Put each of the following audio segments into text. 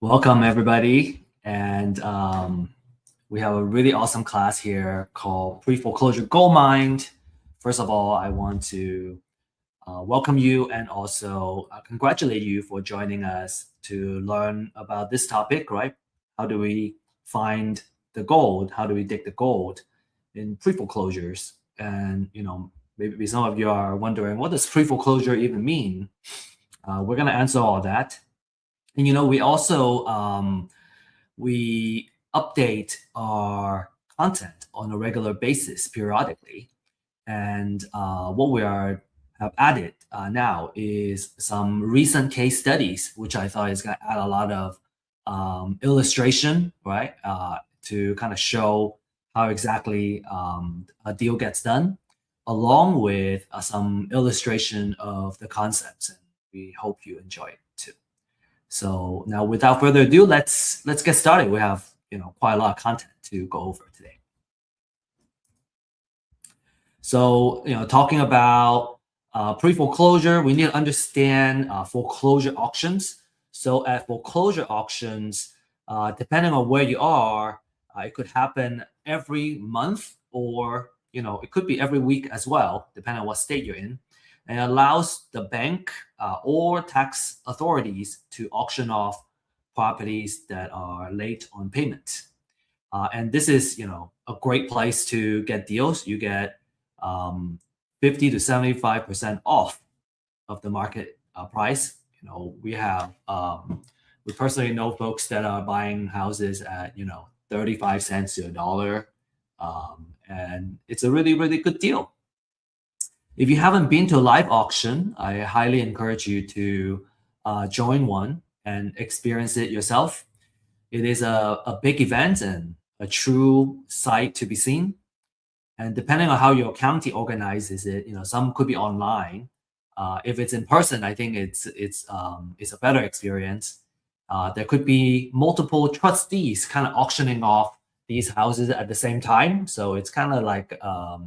Welcome, everybody. And we have a really awesome class here called Preforeclosure Goldmine. First of all, I want to welcome you and also congratulate you for joining us to learn about this topic, right? How do we find the gold? How do we dig the gold in pre-foreclosures? And, maybe some of you are wondering, what does pre-foreclosure even mean? We're going to answer all that. And we also we update our content on a regular basis periodically. And what we have added now is some recent case studies, which I thought is going to add a lot of illustration, right, to kind of show how exactly a deal gets done, along with some illustration of the concepts. And we hope you enjoy it too. So now, without further ado, let's get started. We have quite a lot of content to go over today. So talking about pre-foreclosure, we need to understand foreclosure auctions. So at foreclosure auctions, depending on where you are, it could happen every month, or it could be every week as well, depending on what state you're in. And it allows the bank or tax authorities to auction off properties that are late on payment. And this is, a great place to get deals. You get 50 to 75% off of the market price. We personally know folks that are buying houses at 35 cents to $1, and it's a really, really good deal. If you haven't been to a live auction, I highly encourage you to join one and experience it yourself. It is a big event and a true sight to be seen. And depending on how your county organizes it, some could be online. If it's in person, I think it's a better experience. There could be multiple trustees kind of auctioning off these houses at the same time, so it's kind of like a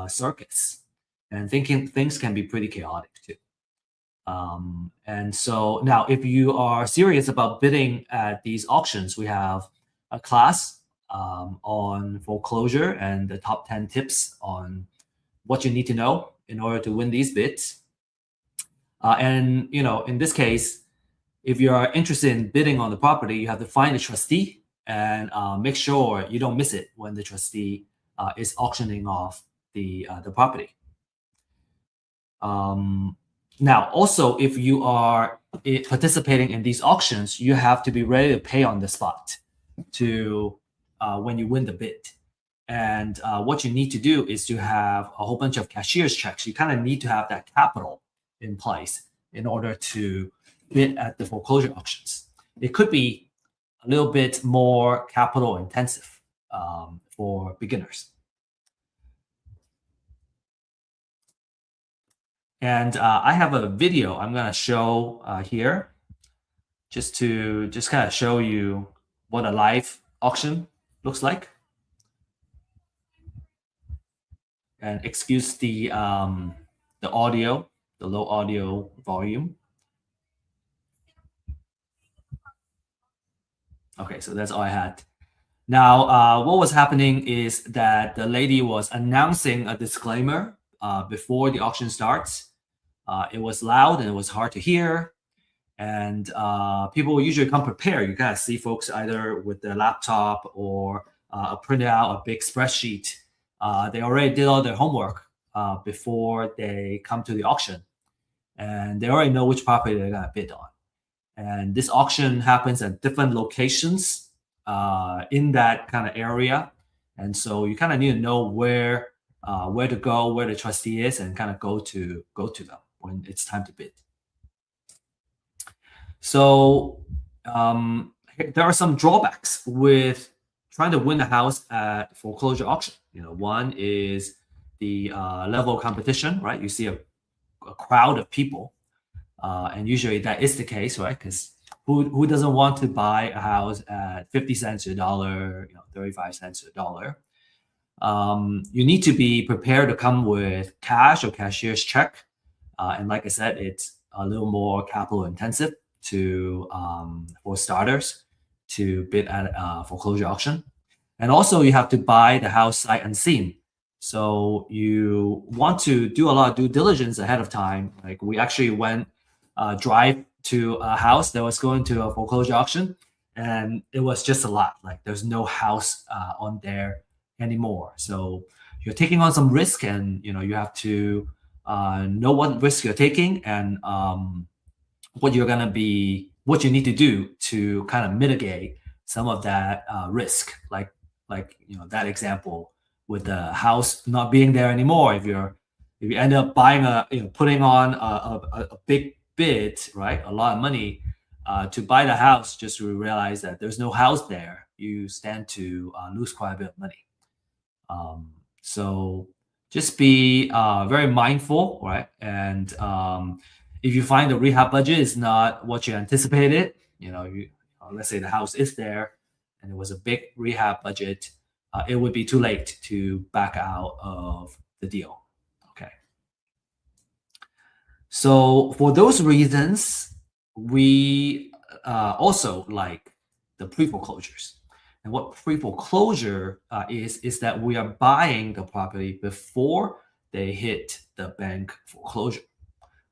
circus. And things can be pretty chaotic too. And so now, if you are serious about bidding at these auctions, we have a class on foreclosure and the top 10 tips on what you need to know in order to win these bids. And in this case, if you are interested in bidding on the property, you have to find a trustee and make sure you don't miss it when the trustee is auctioning off the property. Now, also, if you are participating in these auctions, you have to be ready to pay on the spot to when you win the bid. And what you need to do is to have a whole bunch of cashier's checks. You kind of need to have that capital in place in order to bid at the foreclosure auctions. It could be a little bit more capital intensive for beginners. And I have a video I'm going to show here just kind of show you what a live auction looks like. And excuse the audio, the low audio volume. Okay, so that's all I had. Now, what was happening is that the lady was announcing a disclaimer before the auction starts. It was loud and it was hard to hear. And people usually come prepared. You kind of see folks either with their laptop or printed out a big spreadsheet. They already did all their homework before they come to the auction. And they already know which property they're going to bid on. And this auction happens at different locations in that kind of area. And so you kind of need to know where to go, where the trustee is, and kind of go to them when it's time to bid. So there are some drawbacks with trying to win a house at foreclosure auction. One is the level of competition, right? You see a crowd of people, and usually that is the case, right? Because who doesn't want to buy a house at 50 cents to $1, 35 cents to $1? You need to be prepared to come with cash or cashier's check. And like I said, it's a little more capital intensive to for starters to bid at a foreclosure auction. And also you have to buy the house sight unseen. So you want to do a lot of due diligence ahead of time. Like we actually went drive to a house that was going to a foreclosure auction, and it was just a lot. Like there's no house on there anymore. So you're taking on some risk, and you have to know what risk you're taking, and what you need to do to kind of mitigate some of that risk. Like that example with the house not being there anymore. If you end up buying putting on a big bid, right, a lot of money to buy the house, just to realize that there's no house there, you stand to lose quite a bit of money. So just be very mindful, right? And if you find the rehab budget is not what you anticipated, let's say the house is there and it was a big rehab budget, it would be too late to back out of the deal. Okay. So for those reasons, we also like the pre-foreclosures. And what pre-foreclosure is that we are buying the property before they hit the bank foreclosure.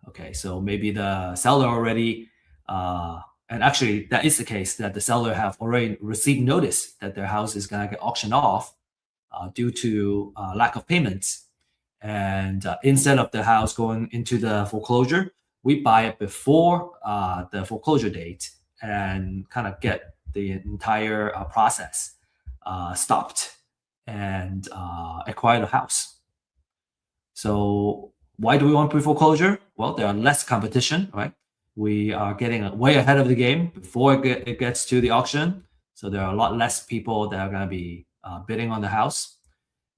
Okay, so maybe the seller already, and actually that is the case, that the seller have already received notice that their house is gonna get auctioned off due to lack of payments. And instead of the house going into the foreclosure, we buy it before the foreclosure date and kind of get the entire process stopped and acquire the house. So why do we want pre-foreclosure? Well, there are less competition, right? We are getting way ahead of the game before it gets to the auction. So there are a lot less people that are going to be bidding on the house.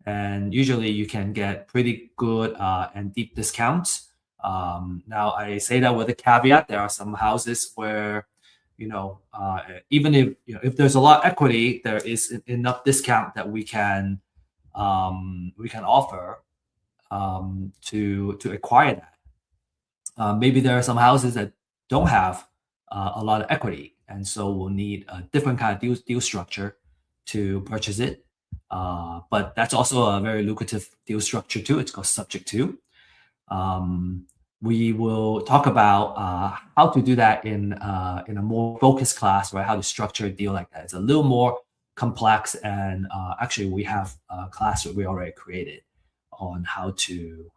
And usually you can get pretty good and deep discounts. Now I say that with a caveat. There are some houses where, even if there's a lot of equity, there is enough discount that we can offer to acquire that. Maybe there are some houses that don't have a lot of equity, and so we'll need a different kind of deal structure to purchase it. But that's also a very lucrative deal structure too. It's called subject to. We will talk about how to do that in a more focused class, right? How to structure a deal like that. It's a little more complex, and actually we have a class that we already created on how to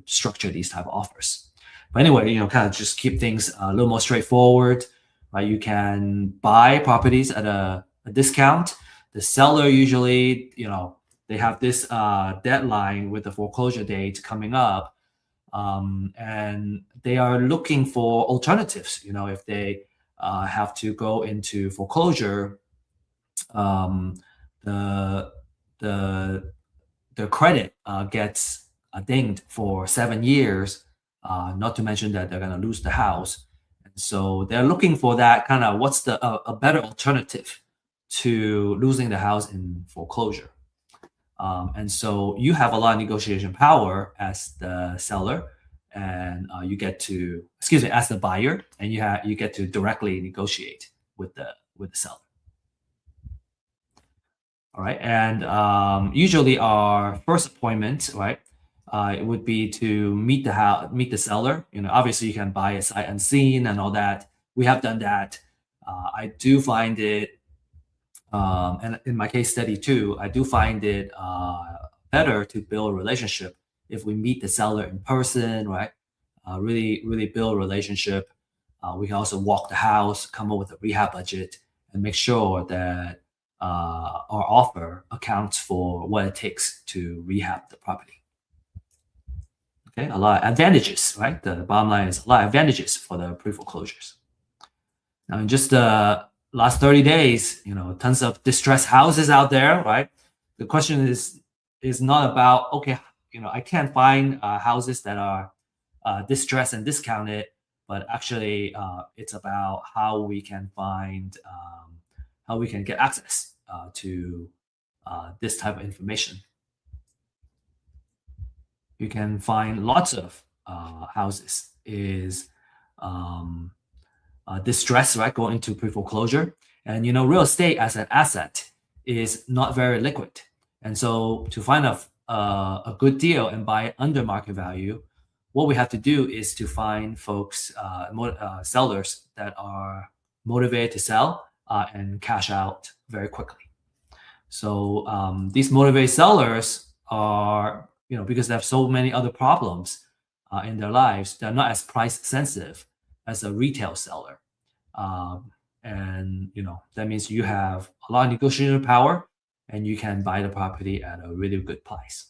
structure these type of offers. But anyway, kind of just keep things a little more straightforward, right? You can buy properties at a discount. The seller usually, they have this deadline with the foreclosure date coming up, and they are looking for alternatives. If they have to go into foreclosure, the credit gets dinged for 7 years. Not to mention that they're going to lose the house, and so they're looking for that kind of what's a better alternative to losing the house in foreclosure. And so you have a lot of negotiation power as the seller, and you get to, as the buyer, and you get to directly negotiate with the seller. All right, and usually our first appointment, right, it would be to meet the seller. Obviously you can buy a sight unseen and all that. We have done that. I do find it, and in my case study too, I do find it better to build a relationship if we meet the seller in person, right? Really build a relationship. We can also walk the house, come up with a rehab budget, and make sure that our offer accounts for what it takes to rehab the property. Okay, a lot of advantages, right? The bottom line is a lot of advantages for the pre-foreclosures. Now, in just the last 30 days, tons of distressed houses out there, right? The question is not about, okay, I can't find houses that are distressed and discounted, but actually it's about how we can get access to this type of information. You can find lots of houses distress, right, going into pre-foreclosure. And real estate as an asset is not very liquid. And so to find a good deal and buy it under market value, what we have to do is to find folks, sellers that are motivated to sell and cash out very quickly. So these motivated sellers are, because they have so many other problems in their lives, they're not as price sensitive as a retail seller. And that means you have a lot of negotiation power and you can buy the property at a really good price.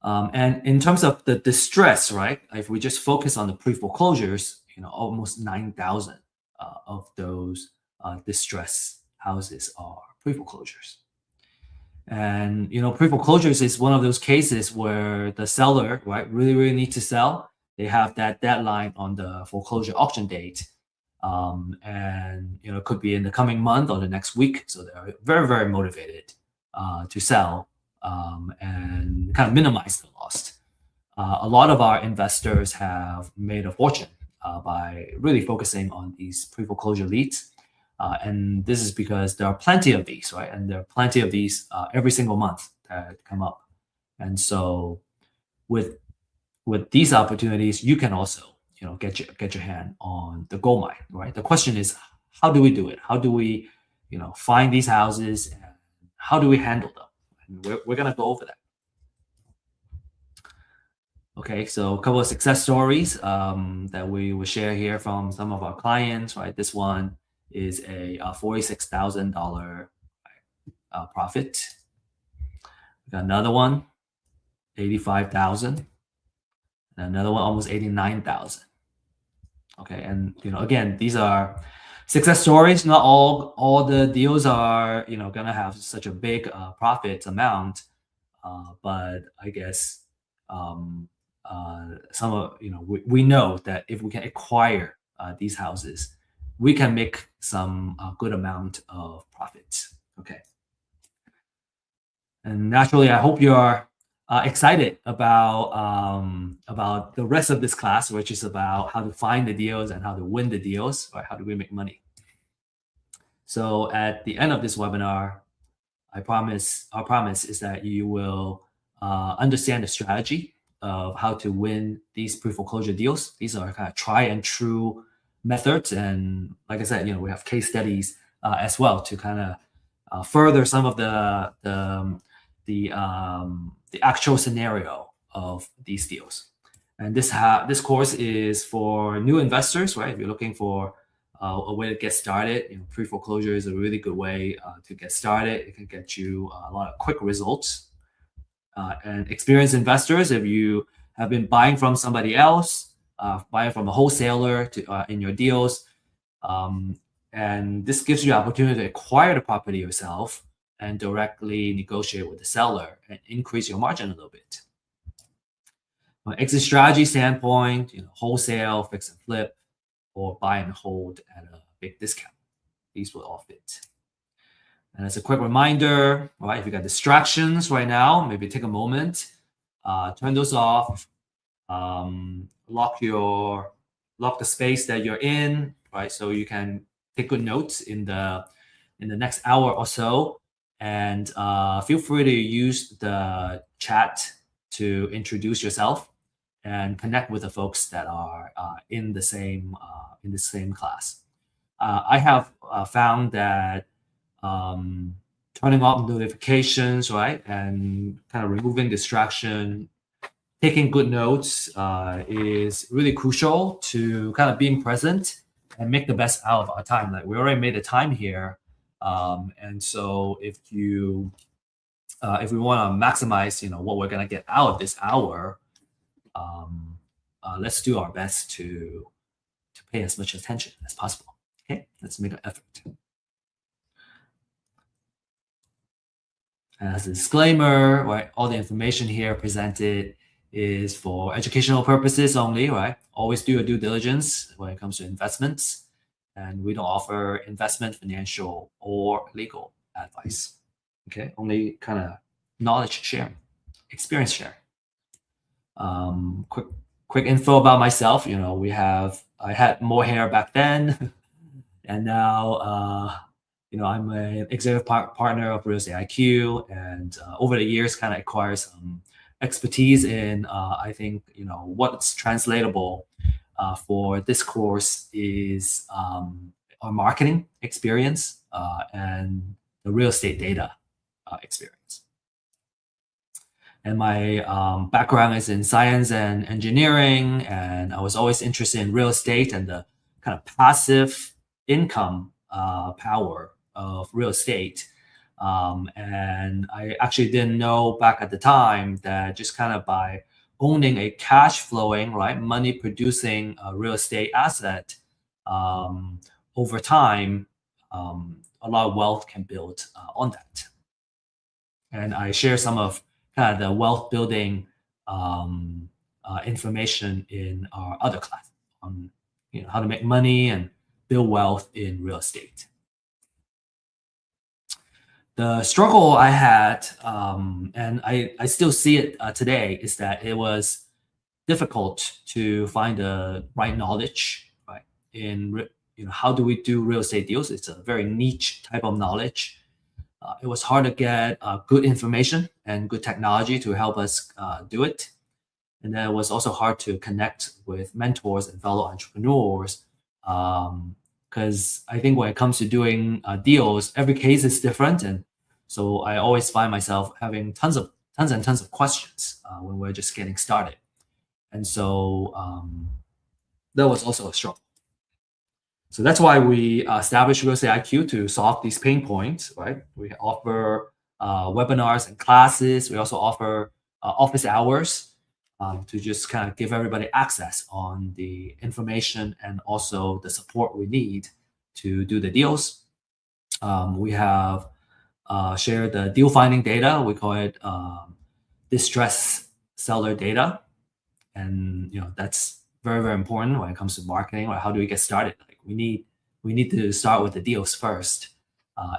And in terms of the distress, right? If we just focus on the pre-foreclosures, almost 9,000 of those distress houses are pre-foreclosures. And pre-foreclosures is one of those cases where the seller, right, really needs to sell. They have that deadline on the foreclosure auction date, and it could be in the coming month or the next week. So they're very motivated to sell and kind of minimize the loss. A lot of our investors have made a fortune by really focusing on these pre-foreclosure leads. And this is because there are plenty of these, right? And there are plenty of these every single month that come up. And so with these opportunities, you can also, get your hand on the gold mine, right? The question is, how do we do it? How do we, find these houses and how do we handle them? And we're going to go over that. Okay, so a couple of success stories that we will share here from some of our clients, right? This one is a $46,000 profit. We got another one, $85,000, and another one almost $89,000. Okay, and again, these are success stories. Not all the deals are gonna have such a big profit amount, but I guess some of we know that if we can acquire these houses, we can make some good amount of profits. Okay. And naturally, I hope you are excited about the rest of this class, which is about how to find the deals and how to win the deals, right? How do we make money? So at the end of this webinar, our promise is that you will understand the strategy of how to win these pre-foreclosure deals. These are kind of try and true methods, and like I said, we have case studies as well to kind of further some of the actual scenario of these deals. And this course is for new investors, right? If you're looking for a way to get started, pre-foreclosure is a really good way to get started. It can get you a lot of quick results. And experienced investors, if you have been buying from somebody else, buying from a wholesaler in your deals, and this gives you the opportunity to acquire the property yourself and directly negotiate with the seller and increase your margin a little bit. From an exit strategy standpoint, wholesale, fix and flip, or buy and hold at a big discount. These will all fit. And as a quick reminder, right, if you got distractions right now, maybe take a moment, turn those off, lock the space that you're in, right? So you can take good notes in the next hour or so. And feel free to use the chat to introduce yourself and connect with the folks that are in the same class. I have found that turning off notifications, right, and kind of removing distraction, taking good notes is really crucial to kind of being present and make the best out of our time. Like we already made the time here. And so if we want to maximize, what we're going to get out of this hour, let's do our best to pay as much attention as possible. Okay, let's make an effort. And as a disclaimer, right, all the information here presented is for educational purposes only, right? Always do your due diligence when it comes to investments. And we don't offer investment, financial, or legal advice. Okay, only kind of knowledge sharing, experience sharing. Quick quick info about myself. I had more hair back then, and now, I'm an executive partner of Real Estate IQ, and over the years, kind of acquire some expertise in, I think, what's translatable for this course is our marketing experience and the real estate data experience. And my background is in science and engineering, and I was always interested in real estate and the kind of passive income power of real estate. And I actually didn't know back at the time that just kind of by owning a cash flowing, right, money producing real estate asset, over time, a lot of wealth can build on that. And I share some of kind of the wealth building information in our other class on how to make money and build wealth in real estate. The struggle I had, and I still see it today, is that it was difficult to find the right knowledge, right? How do we do real estate deals? It's a very niche type of knowledge. It was hard to get good information and good technology to help us do it. And then it was also hard to connect with mentors and fellow entrepreneurs, because I think when it comes to doing deals, every case is different. And so I always find myself having tons and tons of questions when we're just getting started. And so that was also a struggle. So that's why we established Real Estate IQ to solve these pain points, right? We offer webinars and classes. We also offer office hours to just kind of give everybody access on the information and also the support we need to do the deals. We have shared the deal finding data. We call it distress seller data. And that's very, very important when it comes to marketing. Or how do we get started? Like we need to start with the deals first.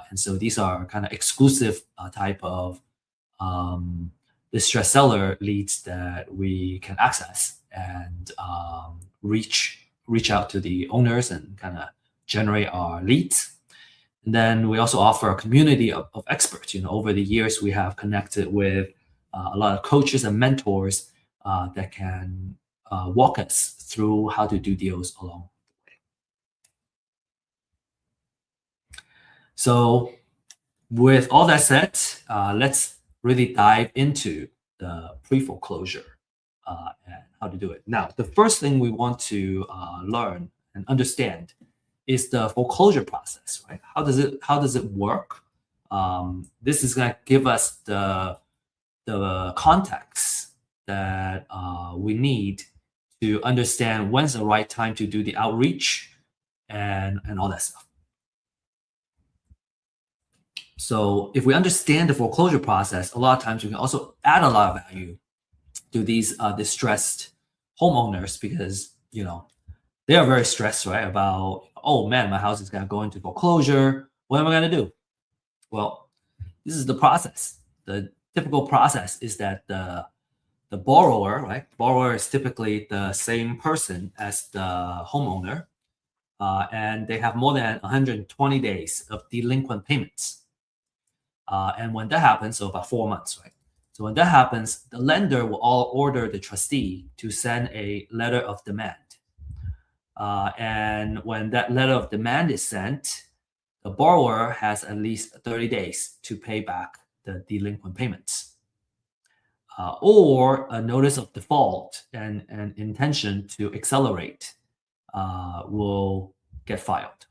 And so these are kind of exclusive type of distress seller leads that we can access and reach out to the owners and kind of generate our leads. And then we also offer a community of experts. Over the years, we have connected with a lot of coaches and mentors that can walk us through how to do deals along the way. So with all that said, let's really dive into the pre-foreclosure and how to do it. Now, the first thing we want to learn and understand is the foreclosure process, right? How does it work? This is going to give us the context that we need to understand when's the right time to do the outreach and all that stuff. So if we understand the foreclosure process, a lot of times we can also add a lot of value to these distressed homeowners, because they are very stressed, right? About, oh man, my house is gonna go into foreclosure. What am I gonna do? Well, this is the process. The typical process is that the borrower, right? Borrower is typically the same person as the homeowner, and they have more than 120 days of delinquent payments. And when that happens, so about 4 months, right? So when that happens, the lender will all order the trustee to send a letter of demand. And when that letter of demand is sent, the borrower has at least 30 days to pay back the delinquent payments. Or a notice of default and an intention to accelerate will get filed.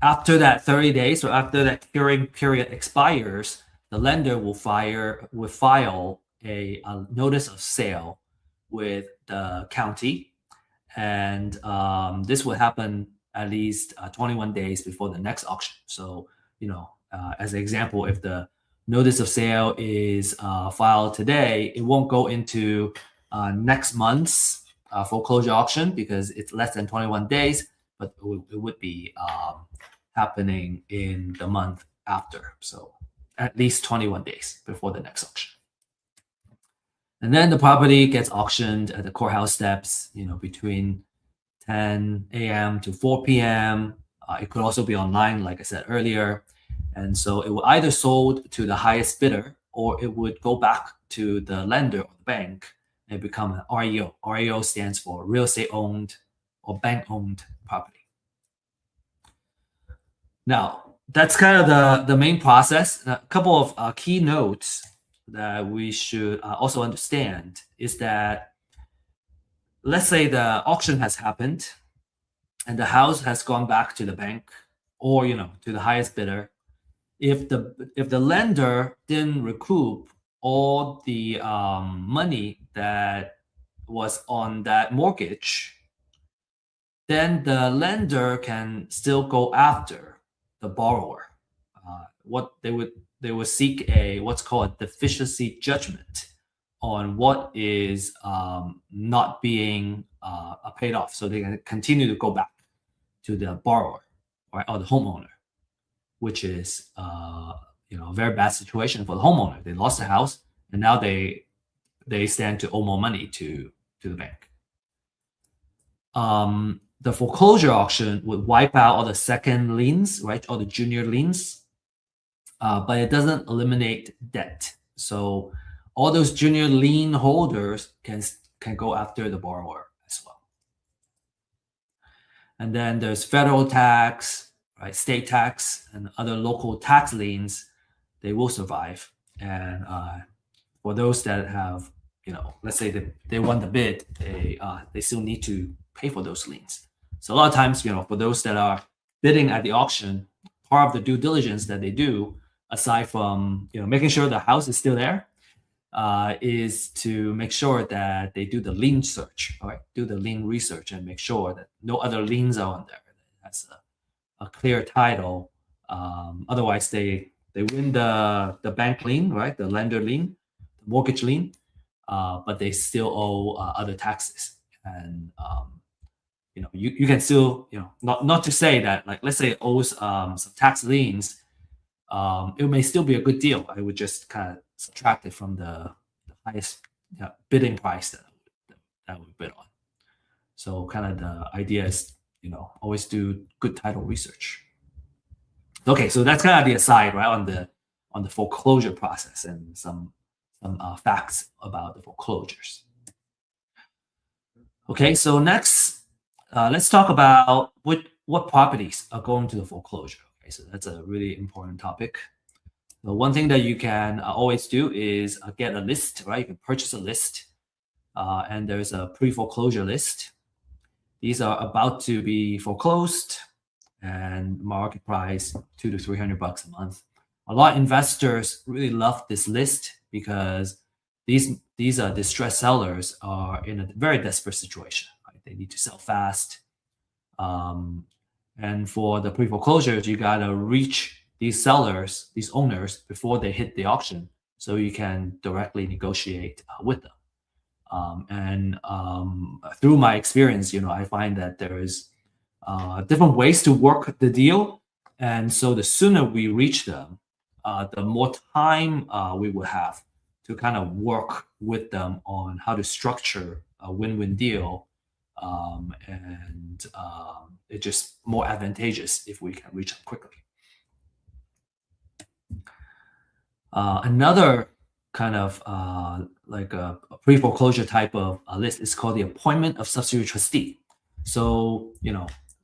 After that 30 days, or after that curing period expires, the lender will file a notice of sale with the county, and this will happen at least 21 days before the next auction. So, as an example, if the notice of sale is filed today, it won't go into next month's foreclosure auction because it's less than 21 days, but it would be happening in the month after. So at least 21 days before the next auction. And then the property gets auctioned at the courthouse steps, between 10 a.m. to 4 p.m. It could also be online, like I said earlier. And so it will either sold to the highest bidder, or it would go back to the lender or the bank and become an REO. REO stands for real estate owned or bank owned property. Now, that's kind of the main process. A couple of key notes that we should also understand is that, let's say the auction has happened and the house has gone back to the bank or to the highest bidder. If the lender didn't recoup all the money that was on that mortgage, then the lender can still go after the borrower. What they would seek what's called a deficiency judgment on what is not being paid off, so they can continue to go back to the borrower, right, or the homeowner, which is a very bad situation for the homeowner. They lost the house, and now they stand to owe more money to the bank. The foreclosure auction would wipe out all the second liens, right, all the junior liens, but it doesn't eliminate debt. So all those junior lien holders can go after the borrower as well. And then there's federal tax, right, state tax, and other local tax liens. They will survive. And for those that have, let's say they won the bid, they still need to pay for those liens. So a lot of times, for those that are bidding at the auction, part of the due diligence that they do, aside from making sure the house is still there, is to make sure that they do the lien search, right? Do the lien research and make sure that no other liens are on there. That's a clear title. Otherwise, they win the bank lien, right? The lender lien, the mortgage lien, but they still owe other taxes. And you can still, not to say that, like, let's say it owes some tax liens, it may still be a good deal. I would just kind of subtract it from the highest bidding price that we bid on. So kind of the idea is, always do good title research. Okay, so that's kind of the aside, right, on the foreclosure process and some facts about the foreclosures. Okay, so next, let's talk about what properties are going to the foreclosure. Okay, so that's a really important topic. The one thing that you can always do is get a list, right? You can purchase a list, and there's a pre-foreclosure list. These are about to be foreclosed, and market price $200 to $300 a month. A lot of investors really love this list because these distressed sellers are in a very desperate situation. Right? They need to sell fast, and for the pre-foreclosures, you gotta reach these sellers, these owners, before they hit the auction, so you can directly negotiate with them. Through my experience, I find that there is different ways to work the deal, and so the sooner we reach them, the more time we will have to kind of work with them on how to structure a win-win deal, and it's just more advantageous if we can reach them quickly. Another kind of like a pre-foreclosure type of list is called the appointment of substitute trustee. So,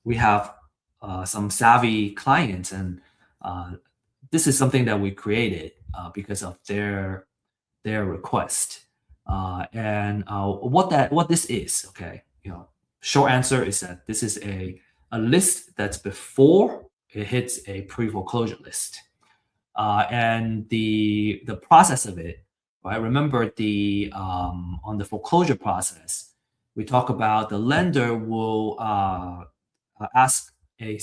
we have some savvy clients, and this is something that we created because of their request. What this is, okay, short answer is that this is a list that's before it hits a pre-foreclosure list. And the process of it, right? Remember on the foreclosure process, we talk about the lender will ask a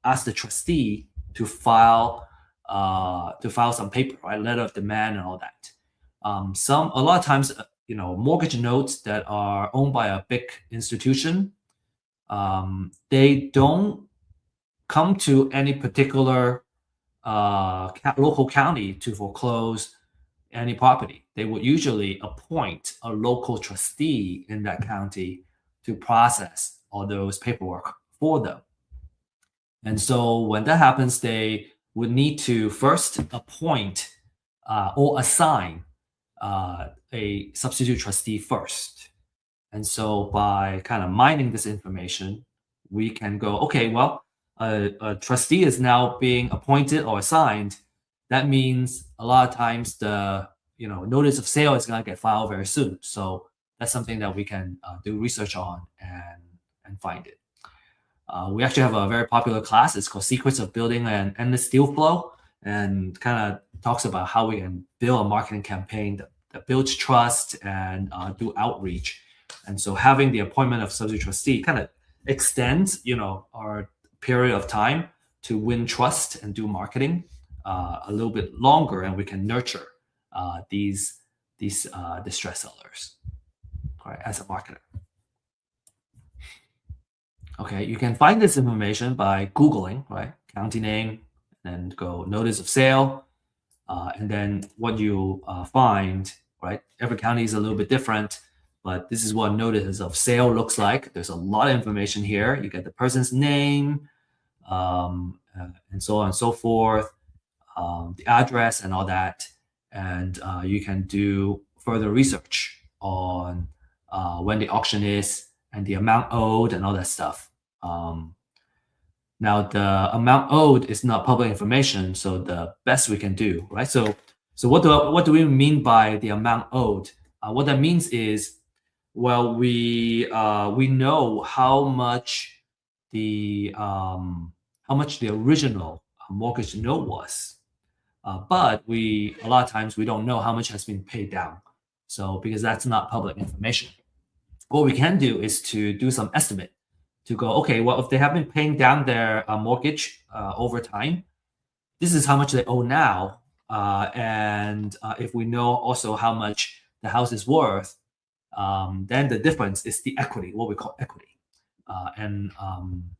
ask the trustee to file some paper, right? Letter of demand and all that. A lot of times, mortgage notes that are owned by a big institution, they don't come to any particular local county to foreclose any property. they would usually appoint a local trustee in that county to process all those paperwork for them. And so when that happens, they would need to first appoint or assign a substitute trustee first. And so by kind of mining this information, we can go, okay, well, a trustee is now being appointed or assigned. That means a lot of times the notice of sale is going to get filed very soon. So that's something that we can do research on and find it. We actually have a very popular class. It's called Secrets of Building an Endless Deal Flow, and kind of talks about how we can build a marketing campaign that builds trust and do outreach. And so having the appointment of substitute trustee kind of extends, our period of time to win trust and do marketing a little bit longer, and we can nurture these distress sellers, right, as a marketer. Okay, you can find this information by Googling, right? County name, and then go notice of sale. And then what you find, right? Every county is a little bit different, but this is what notice of sale looks like. There's a lot of information here. You get the person's name, and so on and so forth, the address and all that. And you can do further research on when the auction is and the amount owed and all that stuff. Now the amount owed is not public information, so the best we can do, right? So what do we mean by the amount owed? What that means is, well, we know how much the original mortgage note was, but a lot of times we don't know how much has been paid down. So because that's not public information, what we can do is to do some estimate to go, okay, well, if they have been paying down their mortgage over time, this is how much they owe now. And if we know also how much the house is worth, then the difference is the equity, what we call equity. And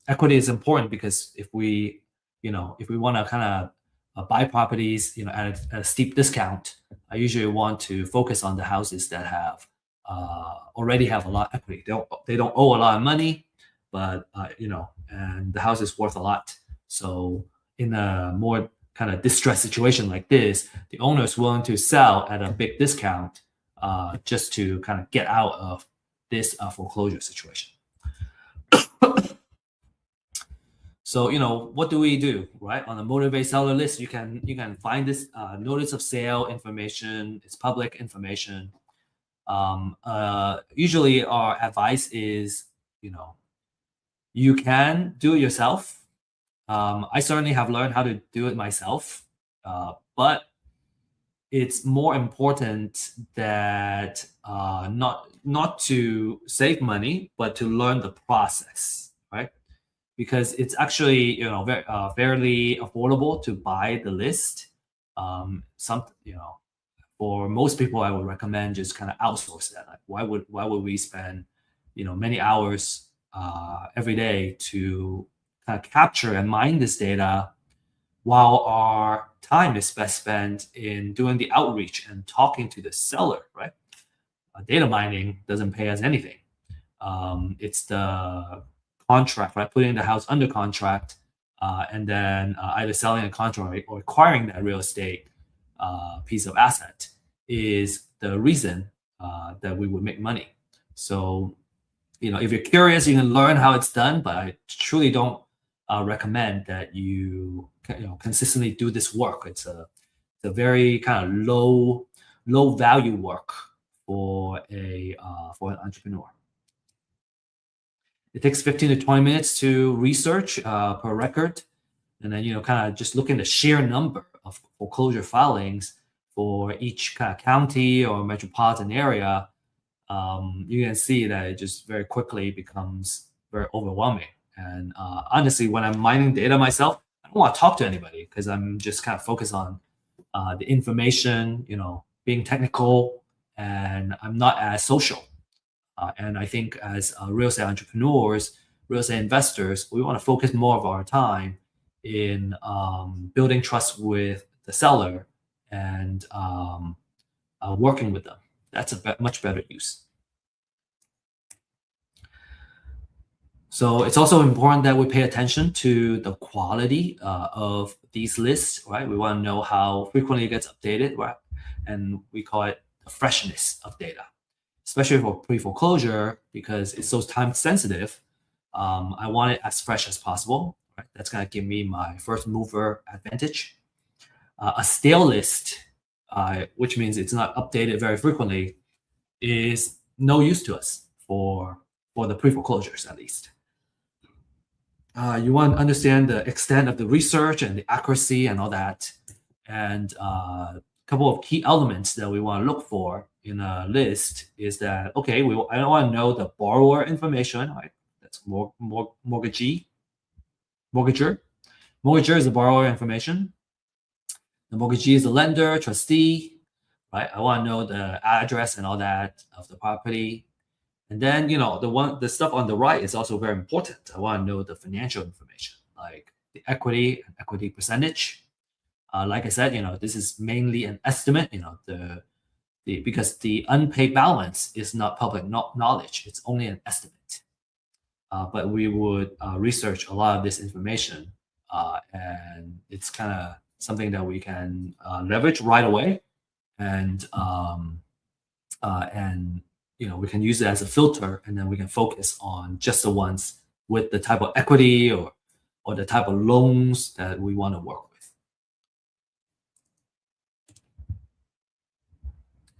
equity is important because if we want to kind of buy properties, at a steep discount, I usually want to focus on the houses that have already have a lot of equity. They don't owe a lot of money, but and the house is worth a lot. So in a more kind of distressed situation like this, the owner is willing to sell at a big discount just to kind of get out of this foreclosure situation. So what do we do, right? On the motivate seller list, you can find this notice of sale information. It's public information. Usually our advice is, you can do it yourself. I certainly have learned how to do it myself, but it's more important that not to save money, but to learn the process, right? Because it's actually fairly affordable to buy the list. For most people, I would recommend just kind of outsource that. Like, why would we spend many hours every day to kind of capture and mine this data, while our time is best spent in doing the outreach and talking to the seller, right? Data mining doesn't pay us anything. It's the contract, right? Putting the house under contract, and then either selling a contract or acquiring that real estate piece of asset is the reason that we would make money. So, if you're curious, you can learn how it's done, but I truly don't recommend that you consistently do this work. It's a very kind of low value work for an entrepreneur. It takes 15 to 20 minutes to research per record, and then kind of just look at the sheer number of foreclosure filings for each kind of county or metropolitan area. You can see that it just very quickly becomes very overwhelming. And honestly, when I'm mining data myself, I don't want to talk to anybody because I'm just kind of focused on the information, being technical, and I'm not as social. And I think as real estate entrepreneurs, real estate investors, we want to focus more of our time in building trust with the seller and working with them. That's a much better use. So it's also important that we pay attention to the quality of these lists, right? We want to know how frequently it gets updated, right? And we call it the freshness of data, especially for pre-foreclosure because it's so time sensitive. I want it as fresh as possible, right? That's going to give me my first mover advantage. A stale list, which means it's not updated very frequently, is no use to us for the pre-foreclosures at least. You want to understand the extent of the research and the accuracy and all that. And a couple of key elements that we want to look for in a list is that, okay, I don't want to know the borrower information, right? That's mortgager. Mortgager is the borrower information. The mortgagee is the lender, trustee, right? I want to know the address and all that of the property. And then, the stuff on the right is also very important. I want to know the financial information, like the equity and equity percentage. Like I said, this is mainly an estimate, because the unpaid balance is not public knowledge. It's only an estimate. But we would research a lot of this information, and it's kind of something that we can leverage right away, and we can use it as a filter, and then we can focus on just the ones with the type of equity or the type of loans that we want to work with.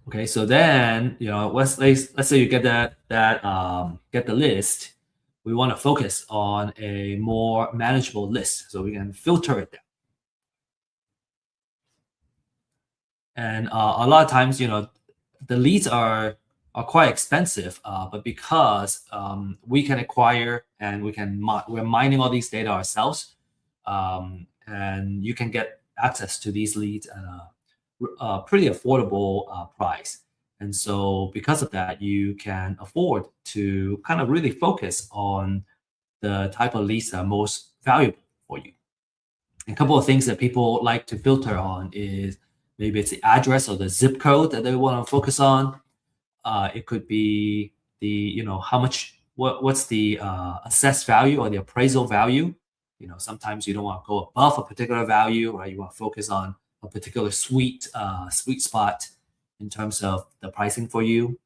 Okay, so then let's say you get get the list. We want to focus on a more manageable list, so we can filter it down. And a lot of times, the leads are quite expensive, but because we can acquire and we're mining all these data ourselves, and you can get access to these leads at a pretty affordable price. And so because of that, you can afford to kind of really focus on the type of leads that are most valuable for you. A couple of things that people like to filter on is maybe it's the address or the zip code that they want to focus on. It could be the, what's the assessed value or the appraisal value. Sometimes you don't want to go above a particular value, right? You want to focus on a particular sweet spot in terms of the pricing for you.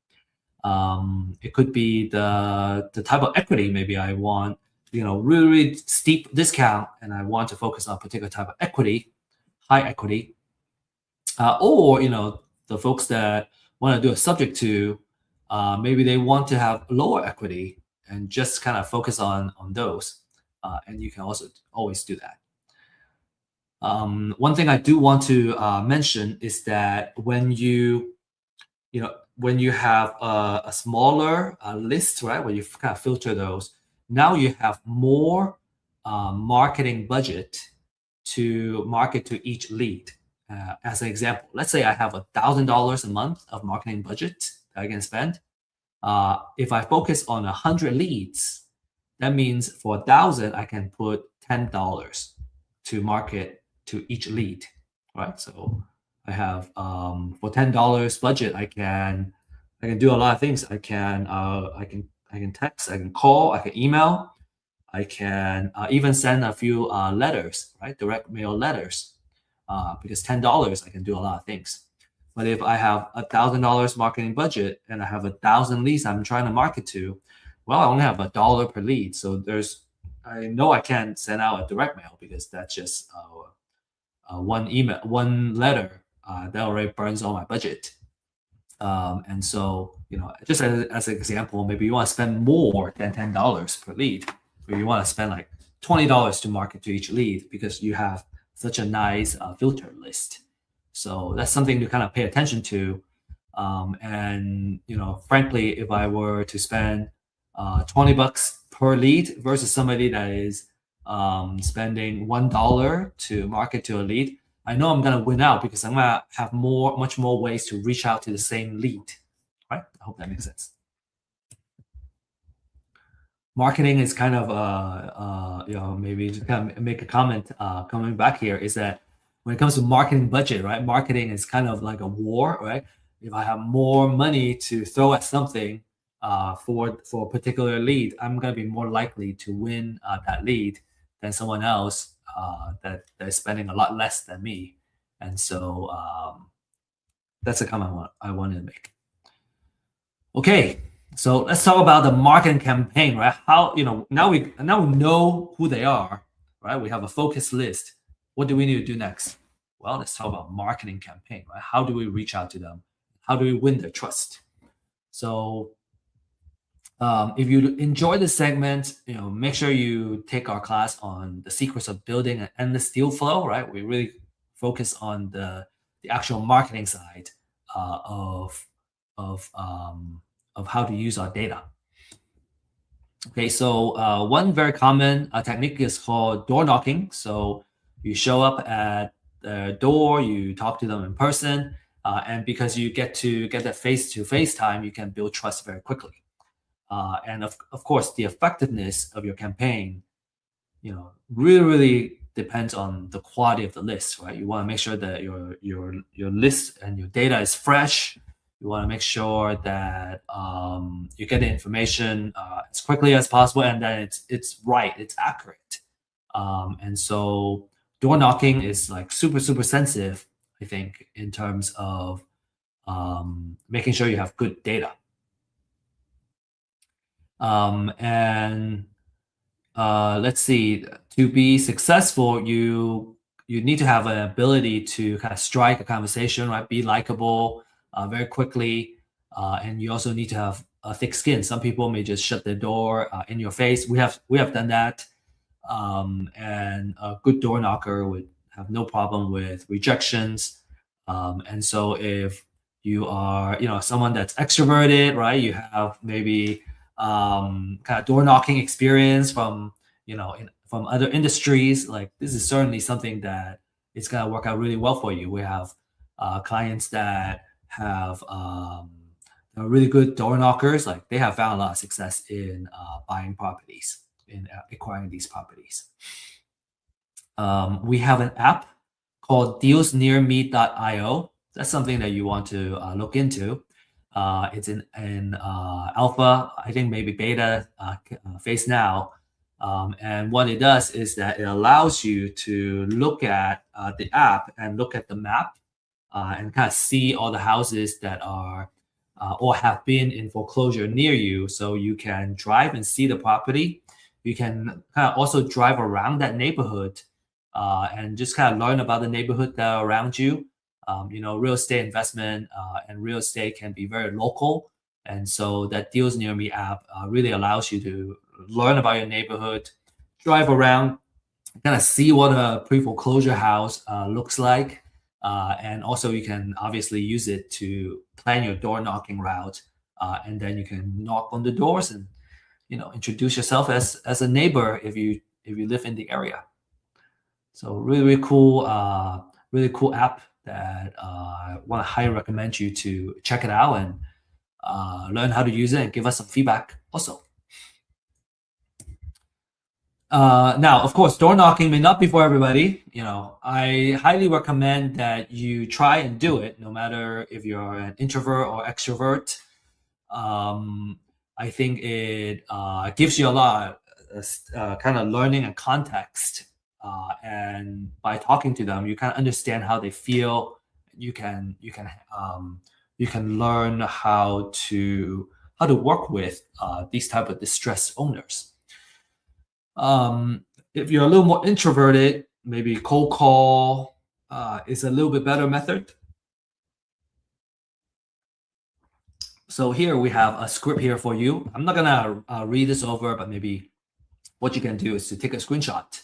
It could be the type of equity. Maybe I want, really steep discount, and I want to focus on a particular type of equity, high equity. Or, the folks that want to do a subject to, maybe they want to have lower equity and just kind of focus on those. And you can also always do that. One thing I do want to mention is that when you have a smaller list, right, where you kind of filter those, now you have more marketing budget to market to each lead. As an example, let's say I have $1,000 a month of marketing budget that I can spend. If I focus on 100 leads, that means for 1,000, I can put $10 to market to each lead, right? So I have for $10 budget, I can do a lot of things. I can text, I can call, I can email, I can even send a few letters, right? Direct mail letters. Because $10, I can do a lot of things. But if I have $1,000 marketing budget and I have 1,000 leads I'm trying to market to, well, I only have $1 per lead. So I know I can't send out a direct mail because that's just one letter that already burns all my budget. And so, just as an example, maybe you want to spend more than $10 per lead, or you want to spend like $20 to market to each lead because you have such a nice filter list. So that's something to kind of pay attention to. And frankly, if I were to spend $20 per lead versus somebody that is spending $1 to market to a lead, I know I'm gonna win out because I'm gonna have much more ways to reach out to the same lead. Right? I hope that makes sense. Marketing is kind of, maybe to kind of make a comment coming back here is that when it comes to marketing budget, right? Marketing is kind of like a war, right? if I have more money to throw at something for a particular lead, I'm going to be more likely to win that lead than someone else that is spending a lot less than me. And so that's a comment I wanted to make. Okay, so let's talk about the marketing campaign, right? How, now we know who they are, right? We have a focus list. What do we need to do next? Well, let's talk about marketing campaign, right? How do we reach out to them? How do we win their trust? So if you enjoy this segment, make sure you take our class on the secrets of building an endless deal flow, right? We really focus on the actual marketing side of how to use our data. Okay, so one very common technique is called door knocking. So you show up at the door, you talk to them in person, and because you get that face-to-face time, you can build trust very quickly. And of course, the effectiveness of your campaign, really depends on the quality of the list, right? You want to make sure that your list and your data is fresh. You want to make sure that you get the information as quickly as possible, and that it's right, it's accurate. And so door knocking is like super sensitive, I think, in terms of making sure you have good data. And let's see, to be successful, you need to have an ability to kind of strike a conversation, right? Be likable very quickly, and you also need to have a thick skin. Some people may just shut their door in your face. We have done that, and a good door knocker would have no problem with rejections. And so if you are, someone that's extroverted, right? You have maybe kind of door knocking experience from from other industries, like this is certainly something that it's going to work out really well for you. We have clients that have really good door knockers, like they have found a lot of success in buying properties, in acquiring these properties. We have an app called dealsnearme.io. That's something that you want to look into. It's in alpha, I think maybe beta phase now. And what it does is that it allows you to look at the app and look at the map and kind of see all the houses that are or have been in foreclosure near you. So you can drive and see the property. You can kind of also drive around that neighborhood and just kind of learn about the neighborhood that are around you. Real estate investment and real estate can be very local. And so that Deals Near Me app really allows you to learn about your neighborhood, drive around, kind of see what a pre-foreclosure house looks like. And also you can obviously use it to plan your door knocking route. And then you can knock on the doors and, introduce yourself as a neighbor if you live in the area. So really cool app that I want to highly recommend you to check it out and learn how to use it and give us some feedback also. Now, of course, door knocking may not be for everybody. I highly recommend that you try and do it, no matter if you're an introvert or extrovert. I think it gives you a lot of kind of learning and context. And by talking to them, you kind of understand how they feel. You can learn how to work with these type of distressed owners. If you're a little more introverted, maybe cold call is a little bit better method. So here we have a script here for you. I'm not gonna read this over, but maybe what you can do is to take a screenshot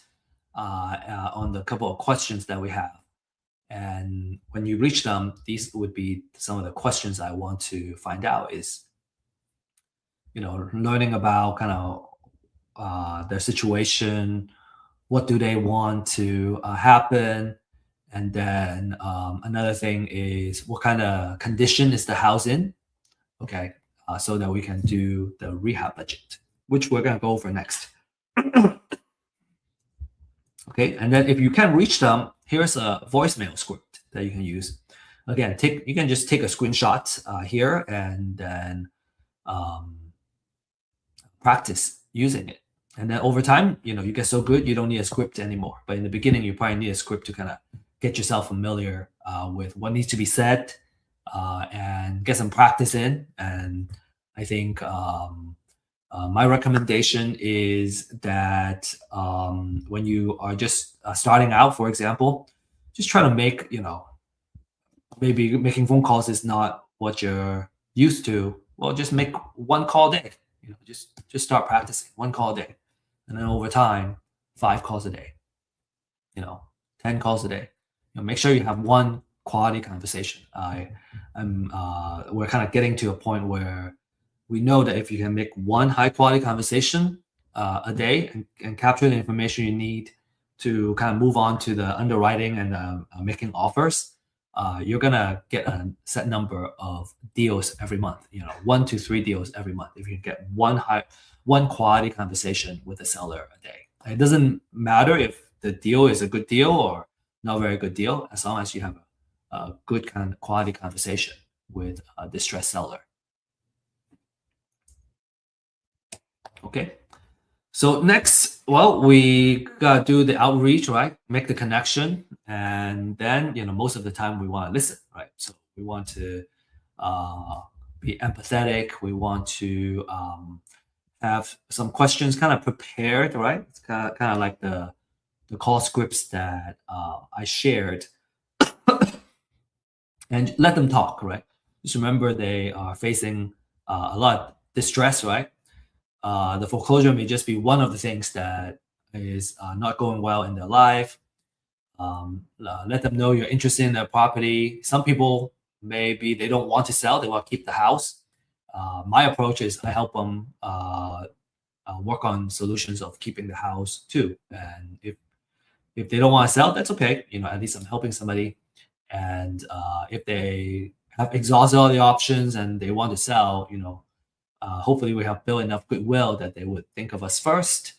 on the couple of questions that we have. And when you reach them, these would be some of the questions I want to find out is, learning about kind of their situation, what do they want to happen, and then another thing is what kind of condition is the house in, okay, so that we can do the rehab budget, which we're going to go over next. Okay, and then if you can't reach them, here's a voicemail script that you can use. again, you can just take a screenshot here and then practice using it. And then over time, you get so good, you don't need a script anymore. But in the beginning, you probably need a script to kind of get yourself familiar with what needs to be said and get some practice in. And I think my recommendation is that when you are just starting out, for example, just try to make, maybe making phone calls is not what you're used to. Well, just make one call a day. Just start practicing one call a day, and then over time, 5 calls a day. 10 calls a day. Make sure you have one quality conversation. We're kind of getting to a point where we know that if you can make one high quality conversation a day and capture the information you need to kind of move on to the underwriting and making offers, you're gonna get a set number of deals every month. 1 to 3 deals every month. If you get one quality conversation with a seller a day, it doesn't matter if the deal is a good deal or not very good deal, as long as you have a good kind of quality conversation with a distressed seller. Okay. So next, well, we gotta do the outreach, right? Make the connection, and then most of the time we want to listen, right? So we want to be empathetic. We want to have some questions kind of prepared, right? It's kind of like the call scripts that I shared, and let them talk, right? Just remember they are facing a lot of distress, right? The foreclosure may just be one of the things that is not going well in their life. Let them know you're interested in their property. Some people, maybe they don't want to sell, they want to keep the house. My approach is I help them work on solutions of keeping the house too. And if they don't want to sell, that's okay. At least I'm helping somebody. And if they have exhausted all the options and they want to sell, hopefully we have built enough goodwill that they would think of us first.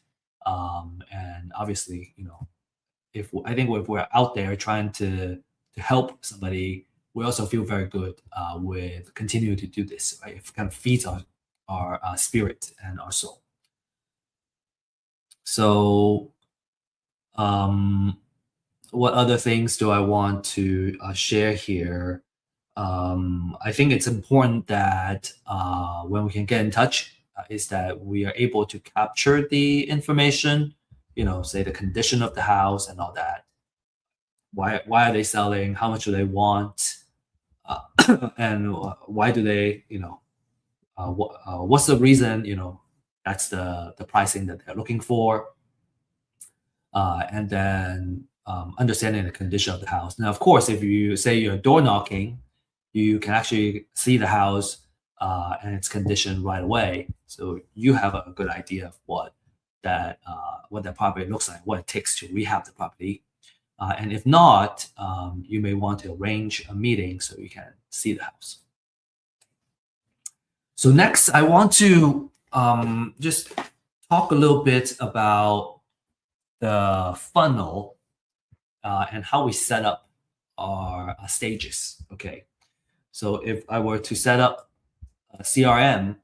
And obviously, if we're out there trying to help somebody, we also feel very good with continuing to do this, right? It kind of feeds our spirit and our soul. So what other things do I want to share here? I think it's important that when we can get in touch, is that we are able to capture the information, say the condition of the house and all that. Why are they selling? How much do they want? And why do they, what's the reason, that's the pricing that they're looking for. And then understanding the condition of the house. Now, of course, if you say you're door knocking, you can actually see the house and its condition right away. So you have a good idea of what that property looks like, what it takes to rehab the property. And if not, you may want to arrange a meeting so you can see the house. So next, I want to just talk a little bit about the funnel and how we set up our stages. Okay. So if I were to set up a CRM,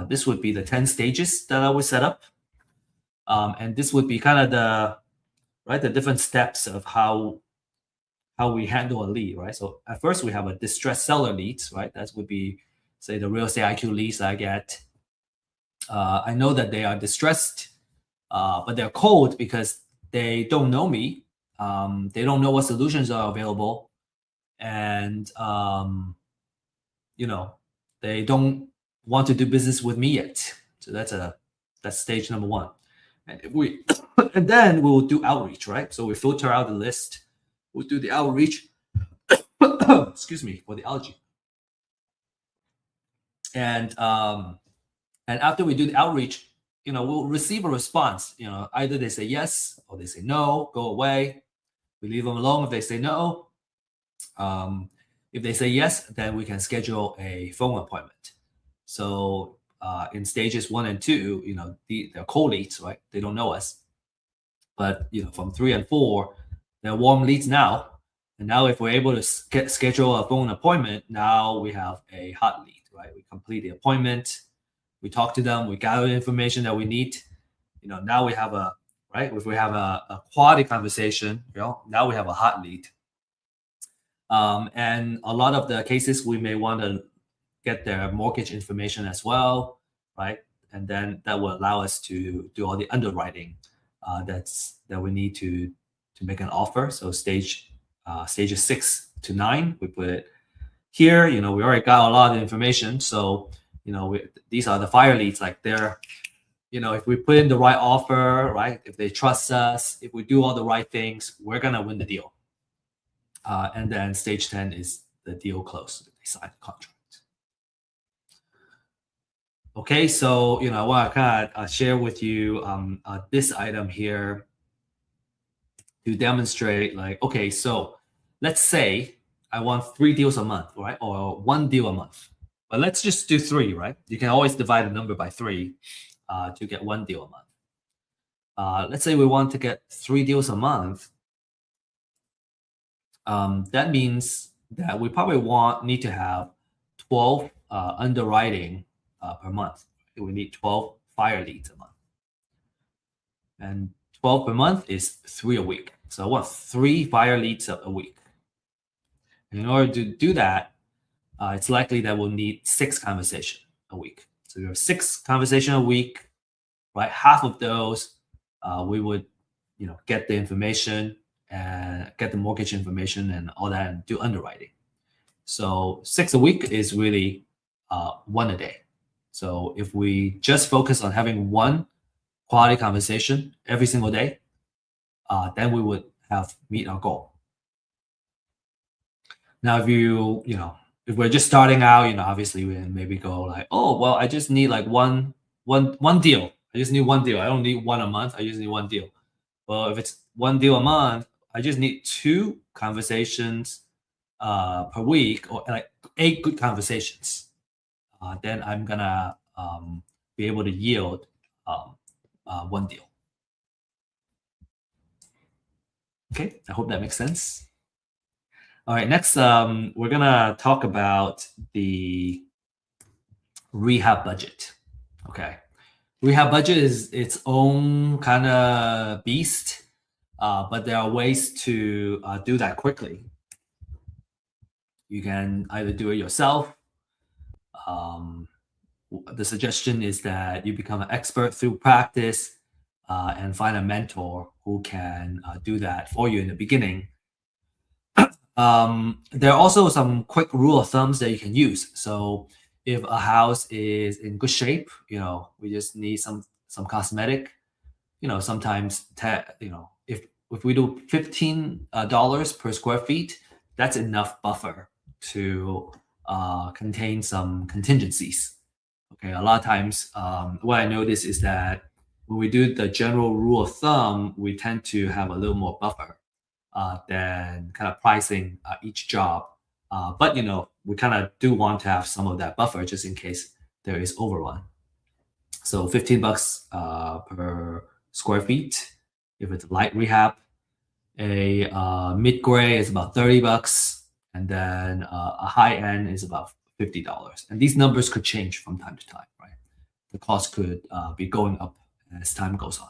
this would be the 10 stages that I would set up. And this would be kind of the different steps of how we handle a lead, right? So at first we have a distressed seller leads, right? That would be, say, the real estate IQ leads I get. I know that they are distressed, but they're cold because they don't know me. They don't know what solutions are available. And they don't want to do business with me yet. So that's stage number one. And then we'll do outreach, right? So we filter out the list. We'll do the outreach. Excuse me for the allergy. And after we do the outreach, we'll receive a response. Either they say yes or they say no, go away. We leave them alone if they say no. If they say yes, then we can schedule a phone appointment. So in stages 1 and 2, they're cold leads, right? They don't know us. But from 3 and 4, they're warm leads now. And now if we're able to schedule a phone appointment, now we have a hot lead, right? We complete the appointment, we talk to them, we gather the information that we need. Now we have right? If we have a quality conversation, now we have a hot lead. And a lot of the cases, we may want to get their mortgage information as well, right? And then that will allow us to do all the underwriting that we need to make an offer. So stages 6 to 9, we put it here. We already got a lot of information. So these are the fire leads. Like they're, if we put in the right offer, right? If they trust us, if we do all the right things, we're gonna win the deal. And then stage 10 is the deal close. They sign the contract. Okay, so I want to kind of share with you this item here to demonstrate, like, okay, so let's say I want 3 deals a month, right? Or 1 deal a month. But let's just do 3, right? You can always divide the number by 3 to get 1 deal a month. Let's say we want to get 3 deals a month. That means that we probably need to have 12 underwriting per month. We need 12 fire leads a month. And 12 per month is 3 a week. So I want 3 fire leads a week. And in order to do that, it's likely that we'll need 6 conversations a week. So we have 6 conversations a week, right? Half of those, we would, get the information and get the mortgage information and all that and do underwriting. So 6 a week is really 1 a day. So if we just focus on having 1 quality conversation every single day, then we would meet our goal. Now, if we're just starting out, obviously we maybe go like, oh, well, I just need like one deal. I just need 1 deal. I don't need 1 a month. I just need 1 deal. Well, if it's 1 deal a month, I just need 2 conversations per week, or like 8 good conversations. Then I'm gonna be able to yield 1 deal. Okay, I hope that makes sense. All right, next we're gonna talk about the rehab budget. Okay, rehab budget is its own kind of beast, but there are ways to do that quickly. You can either do it yourself. The suggestion is that you become an expert through practice and find a mentor who can do that for you in the beginning. There are also some quick rule of thumbs that you can use. So if a house is in good shape, we just need some cosmetic. Sometimes if we do $15 per square feet, that's enough buffer to contain some contingencies. Okay, a lot of times what I notice is that when we do the general rule of thumb, we tend to have a little more buffer than kind of pricing each job. But we kind of do want to have some of that buffer just in case there is overrun. So $15 per square feet if it's light rehab. A mid-gray is about $30, and then a high end is about $50. And these numbers could change from time to time, right? The cost could be going up as time goes on.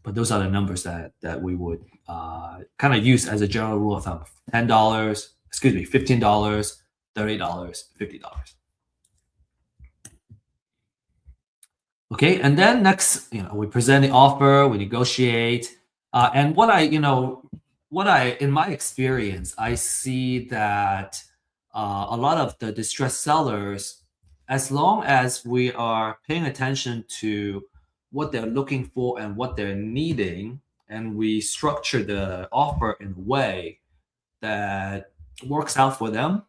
But those are the numbers that we would kind of use as a general rule of thumb. $15, $30, $50. Okay, and then next, we present the offer, we negotiate, and in my experience, I see that a lot of the distressed sellers, as long as we are paying attention to what they're looking for and what they're needing, and we structure the offer in a way that works out for them,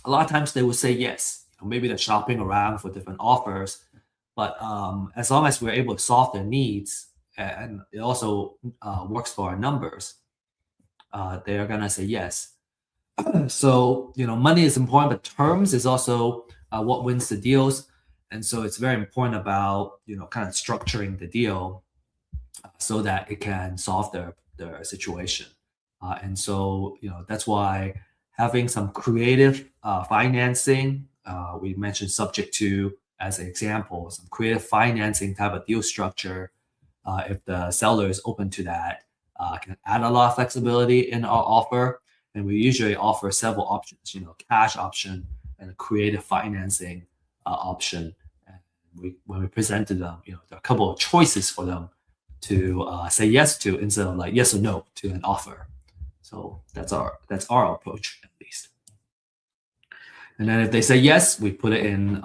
a lot of times they will say yes. Maybe they're shopping around for different offers, but as long as we're able to solve their needs and it also works for our numbers, they are gonna say yes. So money is important, but terms is also what wins the deals. And so it's very important about kind of structuring the deal so that it can solve their situation. And so, that's why having some creative financing, we mentioned subject to as an example, some creative financing type of deal structure, if the seller is open to that, can add a lot of flexibility in our offer. And we usually offer several options, cash option and a creative financing option. And when we presented them, there are a couple of choices for them to say yes to instead of like yes or no to an offer. So that's our approach at least. And then if they say yes, we put it in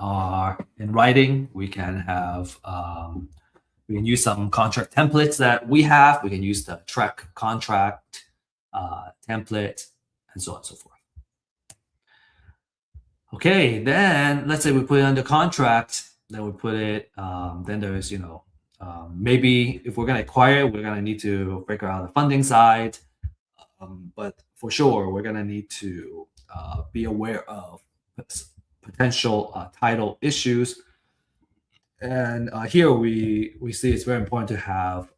writing. We can have we can use some contract templates that we have. We can use the track contract template and so on and so forth. Okay, then let's say we put it under contract. Then we put it. Then there's maybe if we're gonna acquire, we're gonna need to figure out the funding side. But for sure, we're gonna need to be aware of potential title issues. And here we see it's very important to have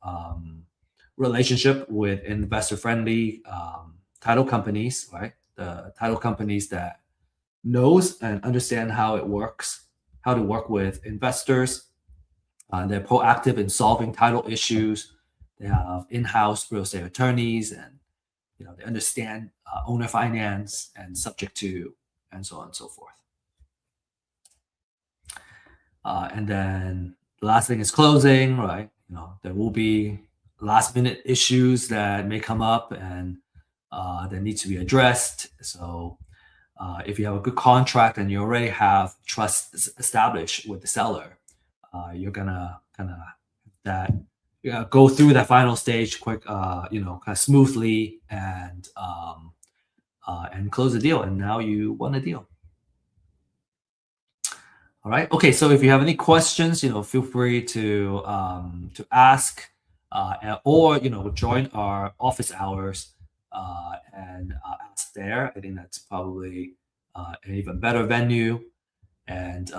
relationship with investor-friendly title companies, right? The title companies that knows and understand how it works, how to work with investors. They're proactive in solving title issues. They have in-house real estate attorneys, and they understand owner finance and subject to, and so on and so forth. And then the last thing is closing, right? There will be last minute issues that may come up and that need to be addressed. So if you have a good contract and you already have trust established with the seller, you're gonna go through that final stage quick, kind of smoothly and close the deal. And now you won the deal. All right. Okay. So if you have any questions, feel free to ask, or join our office hours and ask there. I think that's probably an even better venue. And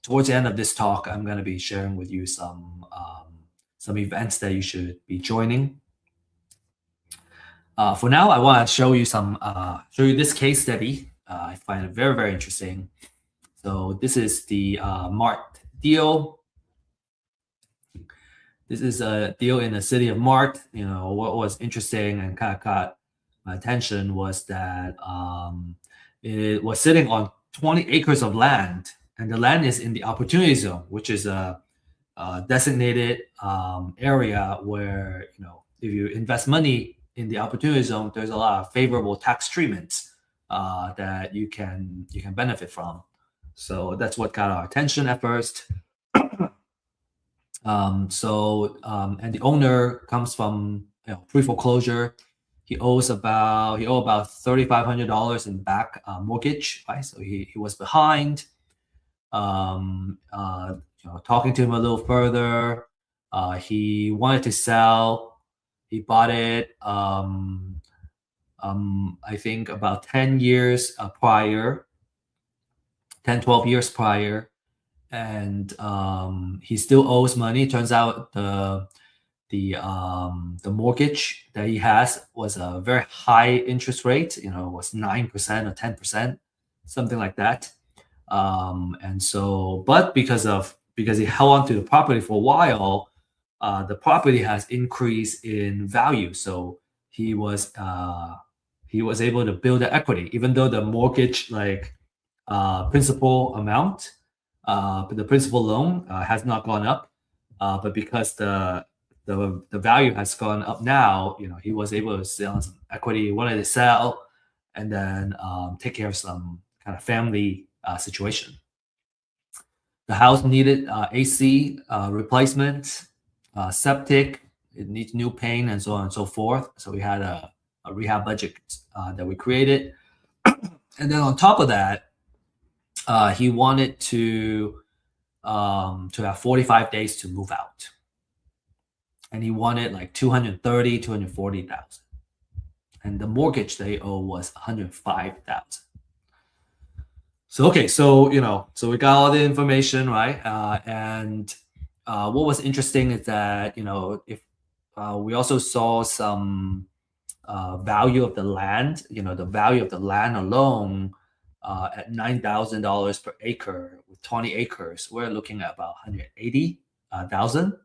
towards the end of this talk, I'm going to be sharing with you some events that you should be joining. For now, I want to show you this case study. I find it very, very interesting. So this is the Mart deal. This is a deal in the city of Mart. What was interesting and kind of caught my attention was that it was sitting on 20 acres of land, and the land is in the opportunity zone, which is a designated area where if you invest money in the opportunity zone, there's a lot of favorable tax treatments that you can benefit from. So that's what got our attention at first. And the owner comes from pre-foreclosure. He owes about $3,500 in back mortgage, right? So he was behind. Talking to him a little further, he wanted to sell. He bought it. I think about 10 years prior. 10-12 years prior, and he still owes money. Turns out the mortgage that he has was a very high interest rate. Was 9% or 10%, something like that. And so, but because he held on to the property for a while, the property has increased in value. So he was able to build the equity, even though the mortgage principal amount, the principal loan has not gone up, but because the value has gone up now, he was able to sell some equity. He wanted to sell and then take care of some kind of family situation. The house needed AC replacement, septic, it needs new paint, and so on and so forth. So we had a rehab budget that we created, and then on top of that, he wanted to have 45 days to move out, and he wanted like 240,000, and the mortgage they owe was 105,000. So okay, so we got all the information, right? And what was interesting is that if we also saw some value of the land, the value of the land alone at $9,000 per acre with 20 acres, we're looking at about 180,000.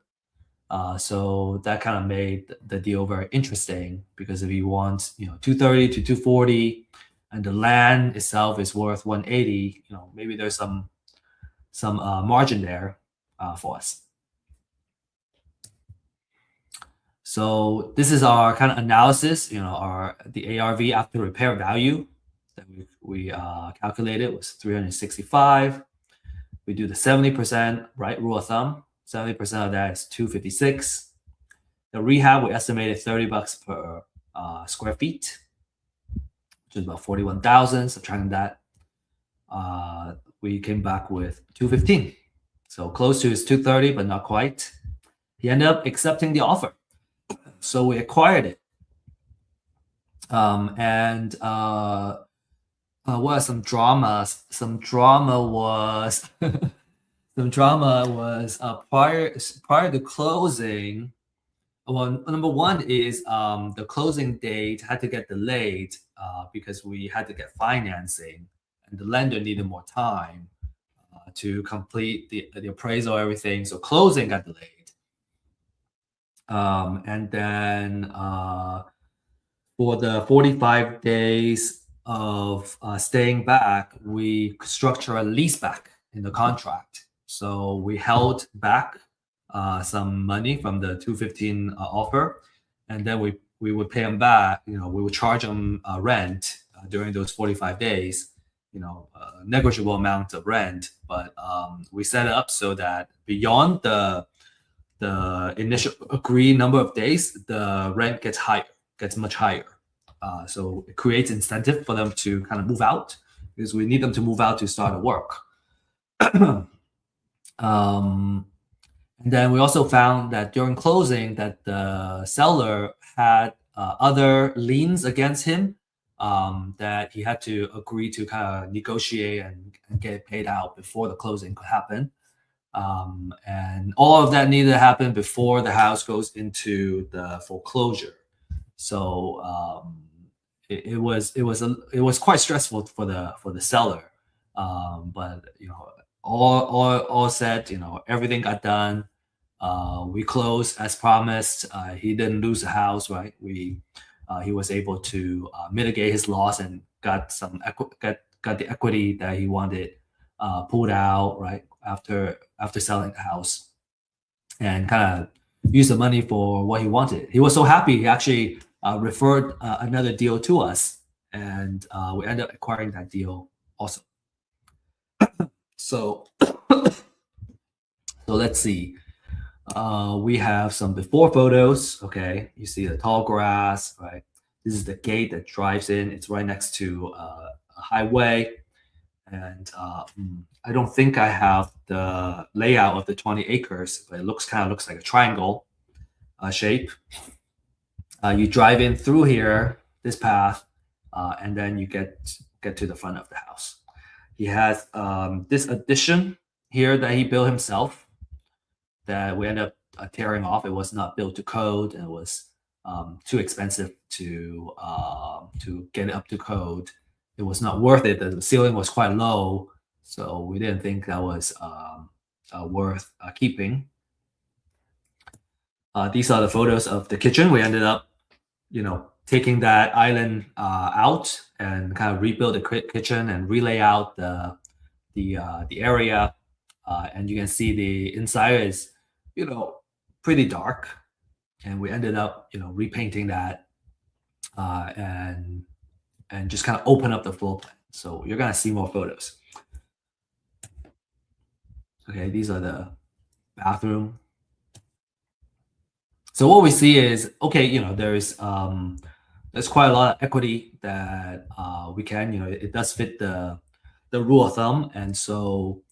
So that kind of made the deal very interesting, because if you want 230 to 240 and the land itself is worth 180, maybe there's some margin there for us. So this is our kind of analysis. The ARV after repair value that we calculated was 365. We do the 70%, right, rule of thumb. 70% of that is 256. The rehab, we estimated $30 per square feet, which is about 41,000. Subtracting that, we came back with 215. So close to his 230, but not quite. He ended up accepting the offer. So we acquired it. What are some dramas? Some drama was prior to closing. Well, number one is the closing date had to get delayed because we had to get financing, and the lender needed more time to complete the appraisal, everything. So closing got delayed. And then for the 45 days of staying back, we structure a lease back in the contract. So we held back some money from the 215 offer, and then we would pay them back. We would charge them rent during those 45 days. A negligible amount of rent, but we set it up so that beyond the initial agreed number of days, the rent gets much higher. So it creates incentive for them to kind of move out, because we need them to move out to start the work. And then we also found that during closing that the seller had other liens against him that he had to agree to kind of negotiate and get paid out before the closing could happen. And all of that needed to happen before the house goes into the foreclosure. So it was quite stressful for the seller. But all said, everything got done. We closed as promised. He didn't lose the house, right? He was able to mitigate his loss and got the equity that he wanted pulled out, right, after selling the house, and kind of use the money for what he wanted. He was so happy, he actually referred another deal to us, and we ended up acquiring that deal also. So let's see. We have some before photos. Okay, you see the tall grass, right? This is the gate that drives in. It's right next to a highway. And I don't think I have the layout of the 20 acres, but it kind of looks like a triangle shape. You drive in through here, this path, and then you get to the front of the house. He has this addition here that he built himself that we ended up tearing off. It was not built to code, and it was too expensive to get it up to code. It was not worth it. The ceiling was quite low, so we didn't think that was worth keeping. These are the photos of the kitchen. We ended up, taking that island out and kind of rebuild the kitchen and relay out the area. And you can see the inside is, pretty dark. And we ended up, repainting that and just kind of open up the floor plan. So you're gonna see more photos. Okay, these are the bathroom. So what we see is, okay, there's quite a lot of equity that we can, it does fit the rule of thumb, and so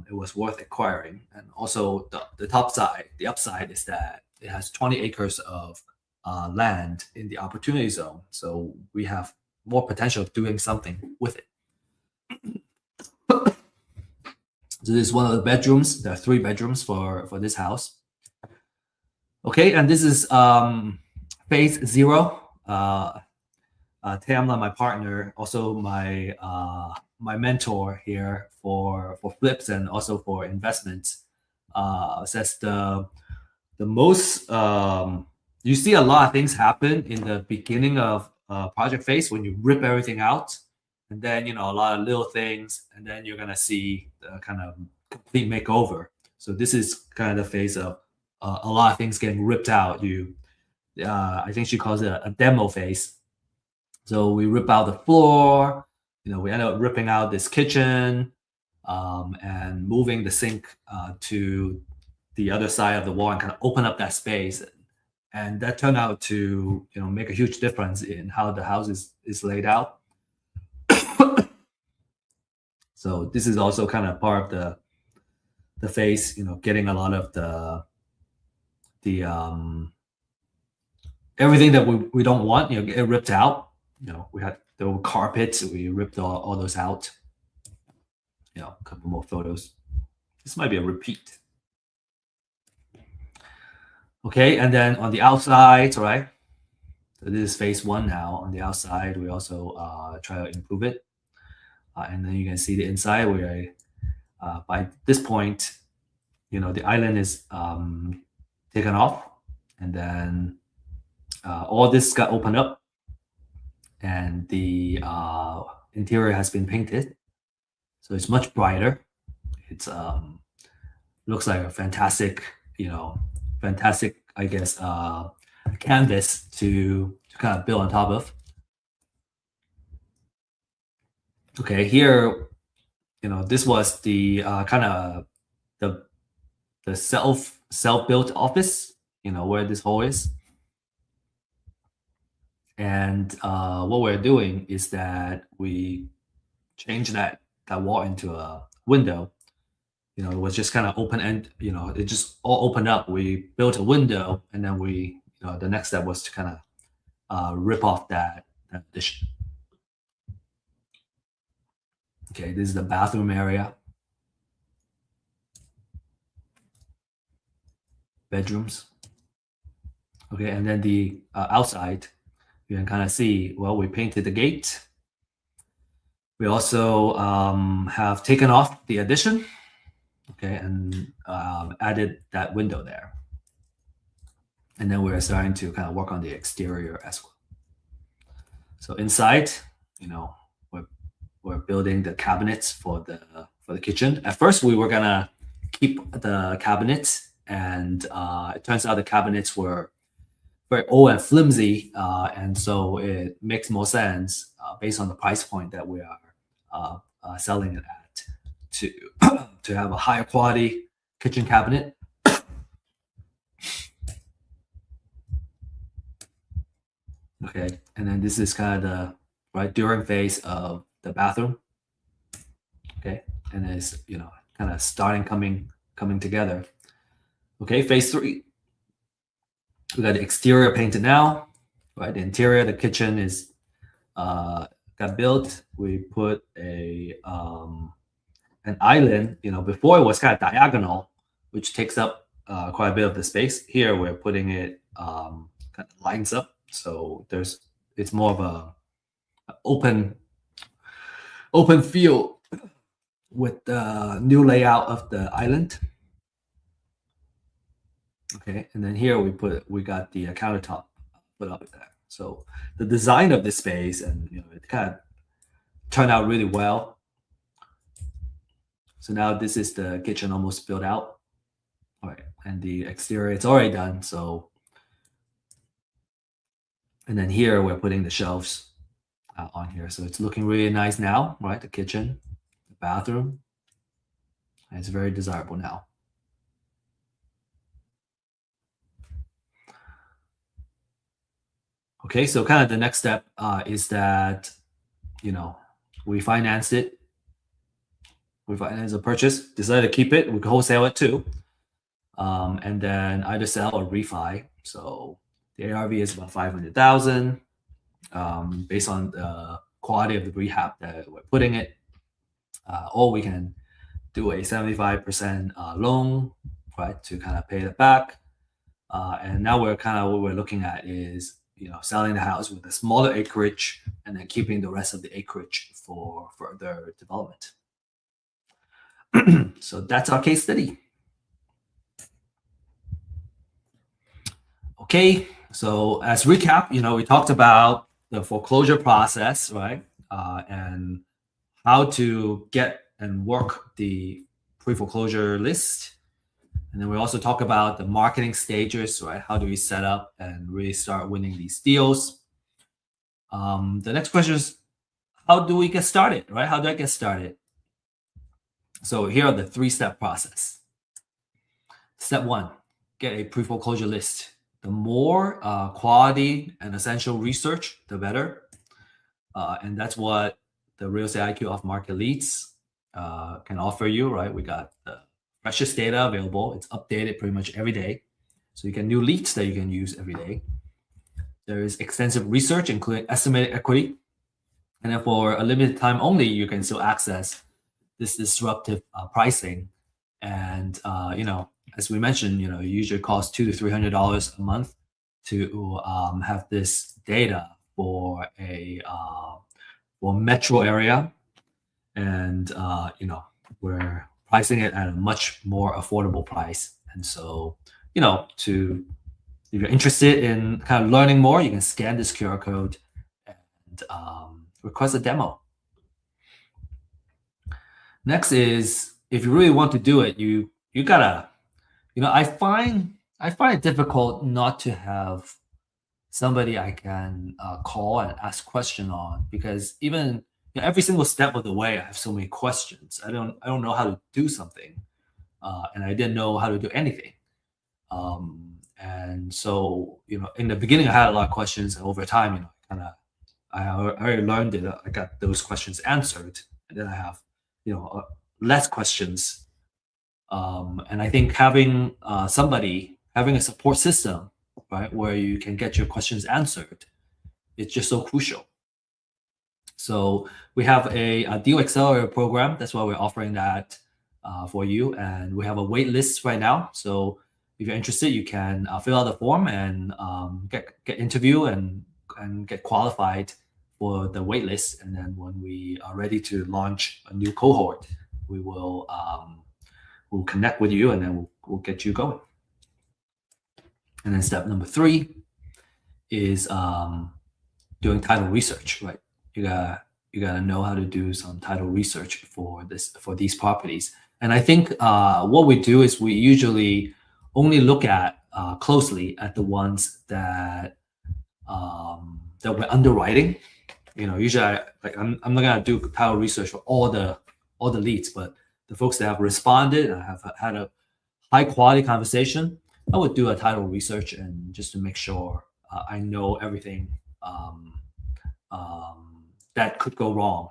it was worth acquiring. And also the upside is that it has 20 acres of land in the opportunity zone, so we have more potential of doing something with it. So this is one of the bedrooms. There are 3 bedrooms for this house. Okay, and this is phase 0 Tamla, my partner, also my mentor here for flips and also for investments, says the most you see a lot of things happen in the beginning of project phase when you rip everything out, and then a lot of little things, and then you're gonna see the kind of complete makeover. So this is kind of the phase of a lot of things getting ripped out. I think she calls it a demo phase. So we rip out the floor. We end up ripping out this kitchen and moving the sink to the other side of the wall and kind of open up that space. And that turned out to make a huge difference in how the house is laid out. So this is also kind of part of the phase, getting a lot of the everything that we don't want, get ripped out. There were carpets, we ripped all those out. A couple more photos. This might be a repeat. Okay, and then on the outside, right? So this is phase one now. On the outside, we also try to improve it. And then you can see the inside where by this point, the island is taken off. And then all this got opened up. And the interior has been painted. So it's much brighter. It's looks like a fantastic, I guess, canvas to kind of build on top of. Okay, here, this was the kind of the self-built office, where this hole is. And what we're doing is that we change that wall into a window. It was just kind of open end, it just all opened up. We built a window, and then the next step was to kind of rip off that addition. Okay, this is the bathroom area. Bedrooms. Okay, and then the outside, you can kind of see, well, we painted the gate. We also have taken off the addition, okay, and added that window there. And then we're starting to kind of work on the exterior as well. So inside, we're building the cabinets for the kitchen. At first, we were gonna keep the cabinets, and it turns out the cabinets were very old and flimsy, and so it makes more sense based on the price point that we are selling it at to have a higher quality kitchen cabinet. Okay, and then this is kind of the during phase of the bathroom. Okay, and it's kind of starting coming together. Okay, phase 3. We got the exterior painted now, right? The interior, the kitchen is got built. We put an island. Before it was kind of diagonal, which takes up quite a bit of the space. Here we're putting it kind of lines up, so it's more of a open field with the new layout of the island. Okay, and then here we got the countertop put up there. So the design of this space, and it kind of turned out really well. So now this is the kitchen almost built out. All right, and the exterior, it's already done. So, and then here we're putting the shelves on here. So it's looking really nice now, right? The kitchen, the bathroom, and it's very desirable now. Okay, so kind of the next step is that, we financed it. We financed the purchase, decided to keep it. We could wholesale it too. And then either sell or refi. So the ARV is about 500,000 based on the quality of the rehab that we're putting it. Or we can do a 75% loan, right, to kind of pay it back. And now what we're looking at is, selling the house with a smaller acreage and then keeping the rest of the acreage for further development. So that's our case study. Okay, so as recap, we talked about the foreclosure process, right? And how to get and work the pre-foreclosure list. And then we also talk about the marketing stages, right? How do we set up and really start winning these deals? The next question is, how do we get started, right? How do I get started? So here are the 3-step process. Step 1, get a pre-foreclosure list. The more quality and essential research, the better. And that's what the Real Estate IQ off-market leads can offer you, right? We got the freshest data available. It's updated pretty much every day. So you get new leads that you can use every day. There is extensive research, including estimated equity. And then for a limited time only, you can still access this disruptive pricing. And, as we mentioned, it usually costs $200 to $300 a month to have this data for a metro area. And, we're pricing it at a much more affordable price. And so, if you're interested in kind of learning more, you can scan this QR code and request a demo. Next is, if you really want to do it, you gotta, I find it difficult not to have somebody I can call and ask question on, because even every single step of the way, I have so many questions. I don't know how to do something, and I didn't know how to do anything. And so, in the beginning, I had a lot of questions, and over time, I already learned it. I got those questions answered, and then I have, less questions. And I think having having a support system, right, where you can get your questions answered, it's just so crucial. So we have a deal accelerator program. That's why we're offering that for you, and we have a wait list right now. So if you're interested, you can fill out the form and get interviewed and get qualified for the wait list. And then when we are ready to launch a new cohort, we will we'll connect with you, and then we'll get you going. And then step number 3 is doing title research, right? You gotta know how to do some title research for these properties. And I think what we do is we usually only look at closely at the ones that we're underwriting. Usually I'm not gonna do title research for all the leads, but the folks that have responded and have had a high quality conversation, I would do a title research, and just to make sure I know everything that could go wrong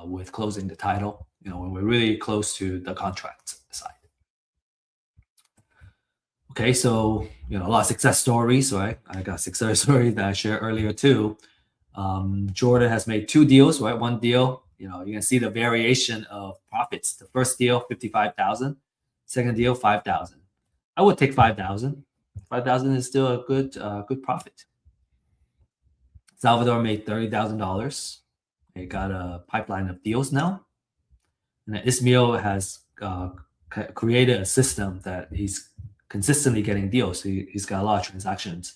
with closing the title, when we're really close to the contract side. Okay, so a lot of success stories, right? I got a success story that I shared earlier too. Jordan has made 2 deals, right? One deal, you can see the variation of profits. The first deal, 55,000. Second deal, 5,000. I would take 5,000. 5,000 is still a good profit. Salvador made $30,000. They got a pipeline of deals now. And then Ismail has created a system that he's consistently getting deals. So he's got a lot of transactions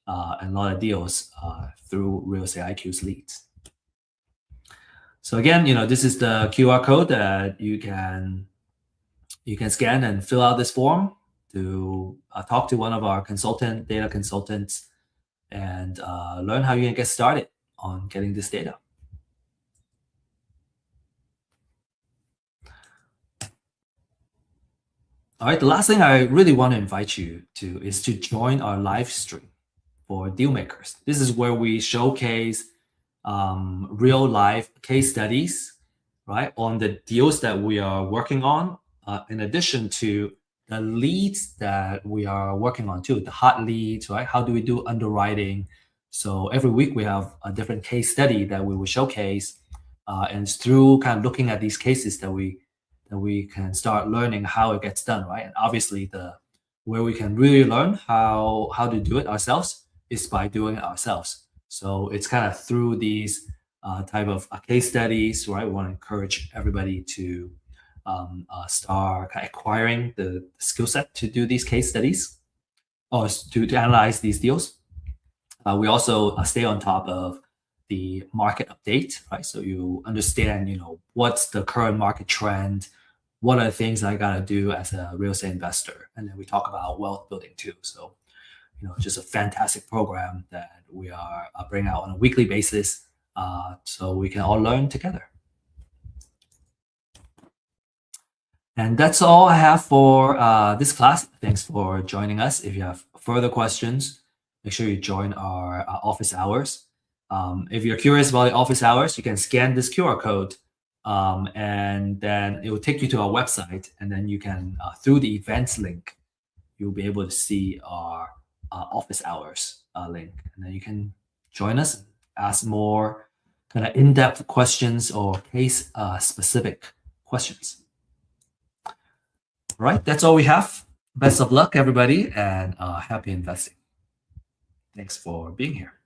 and a lot of deals through Real Estate IQ's leads. So again, this is the QR code that you can scan and fill out this form to talk to one of our data consultants, and learn how you can get started on getting this data. All right, the last thing I really want to invite you to is to join our live stream for deal makers. This is where we showcase real life case studies, right, on the deals that we are working on, in addition to the leads that we are working on too, the hot leads, right? How do we do underwriting? So every week we have a different case study that we will showcase, and it's through kind of looking at these cases that we can start learning how it gets done, right? And obviously where we can really learn how to do it ourselves is by doing it ourselves. So it's kind of through these type of case studies, right? We want to encourage everybody to start acquiring the skill set to do these case studies or to analyze these deals. We also stay on top of the market update, right? So you understand, what's the current market trend, what are the things I got to do as a real estate investor, and then we talk about wealth building too. So, just a fantastic program that we are bringing out on a weekly basis, so we can all learn together. And that's all I have for this class. Thanks for joining us. If you have further questions, make sure you join our office hours. If you're curious about the office hours, you can scan this QR code, and then it will take you to our website. And then you can, through the events link, you'll be able to see our office hours link. And then you can join us, ask more kind of in-depth questions or case-specific questions. All right, that's all we have. Best of luck, everybody, and happy investing. Thanks for being here.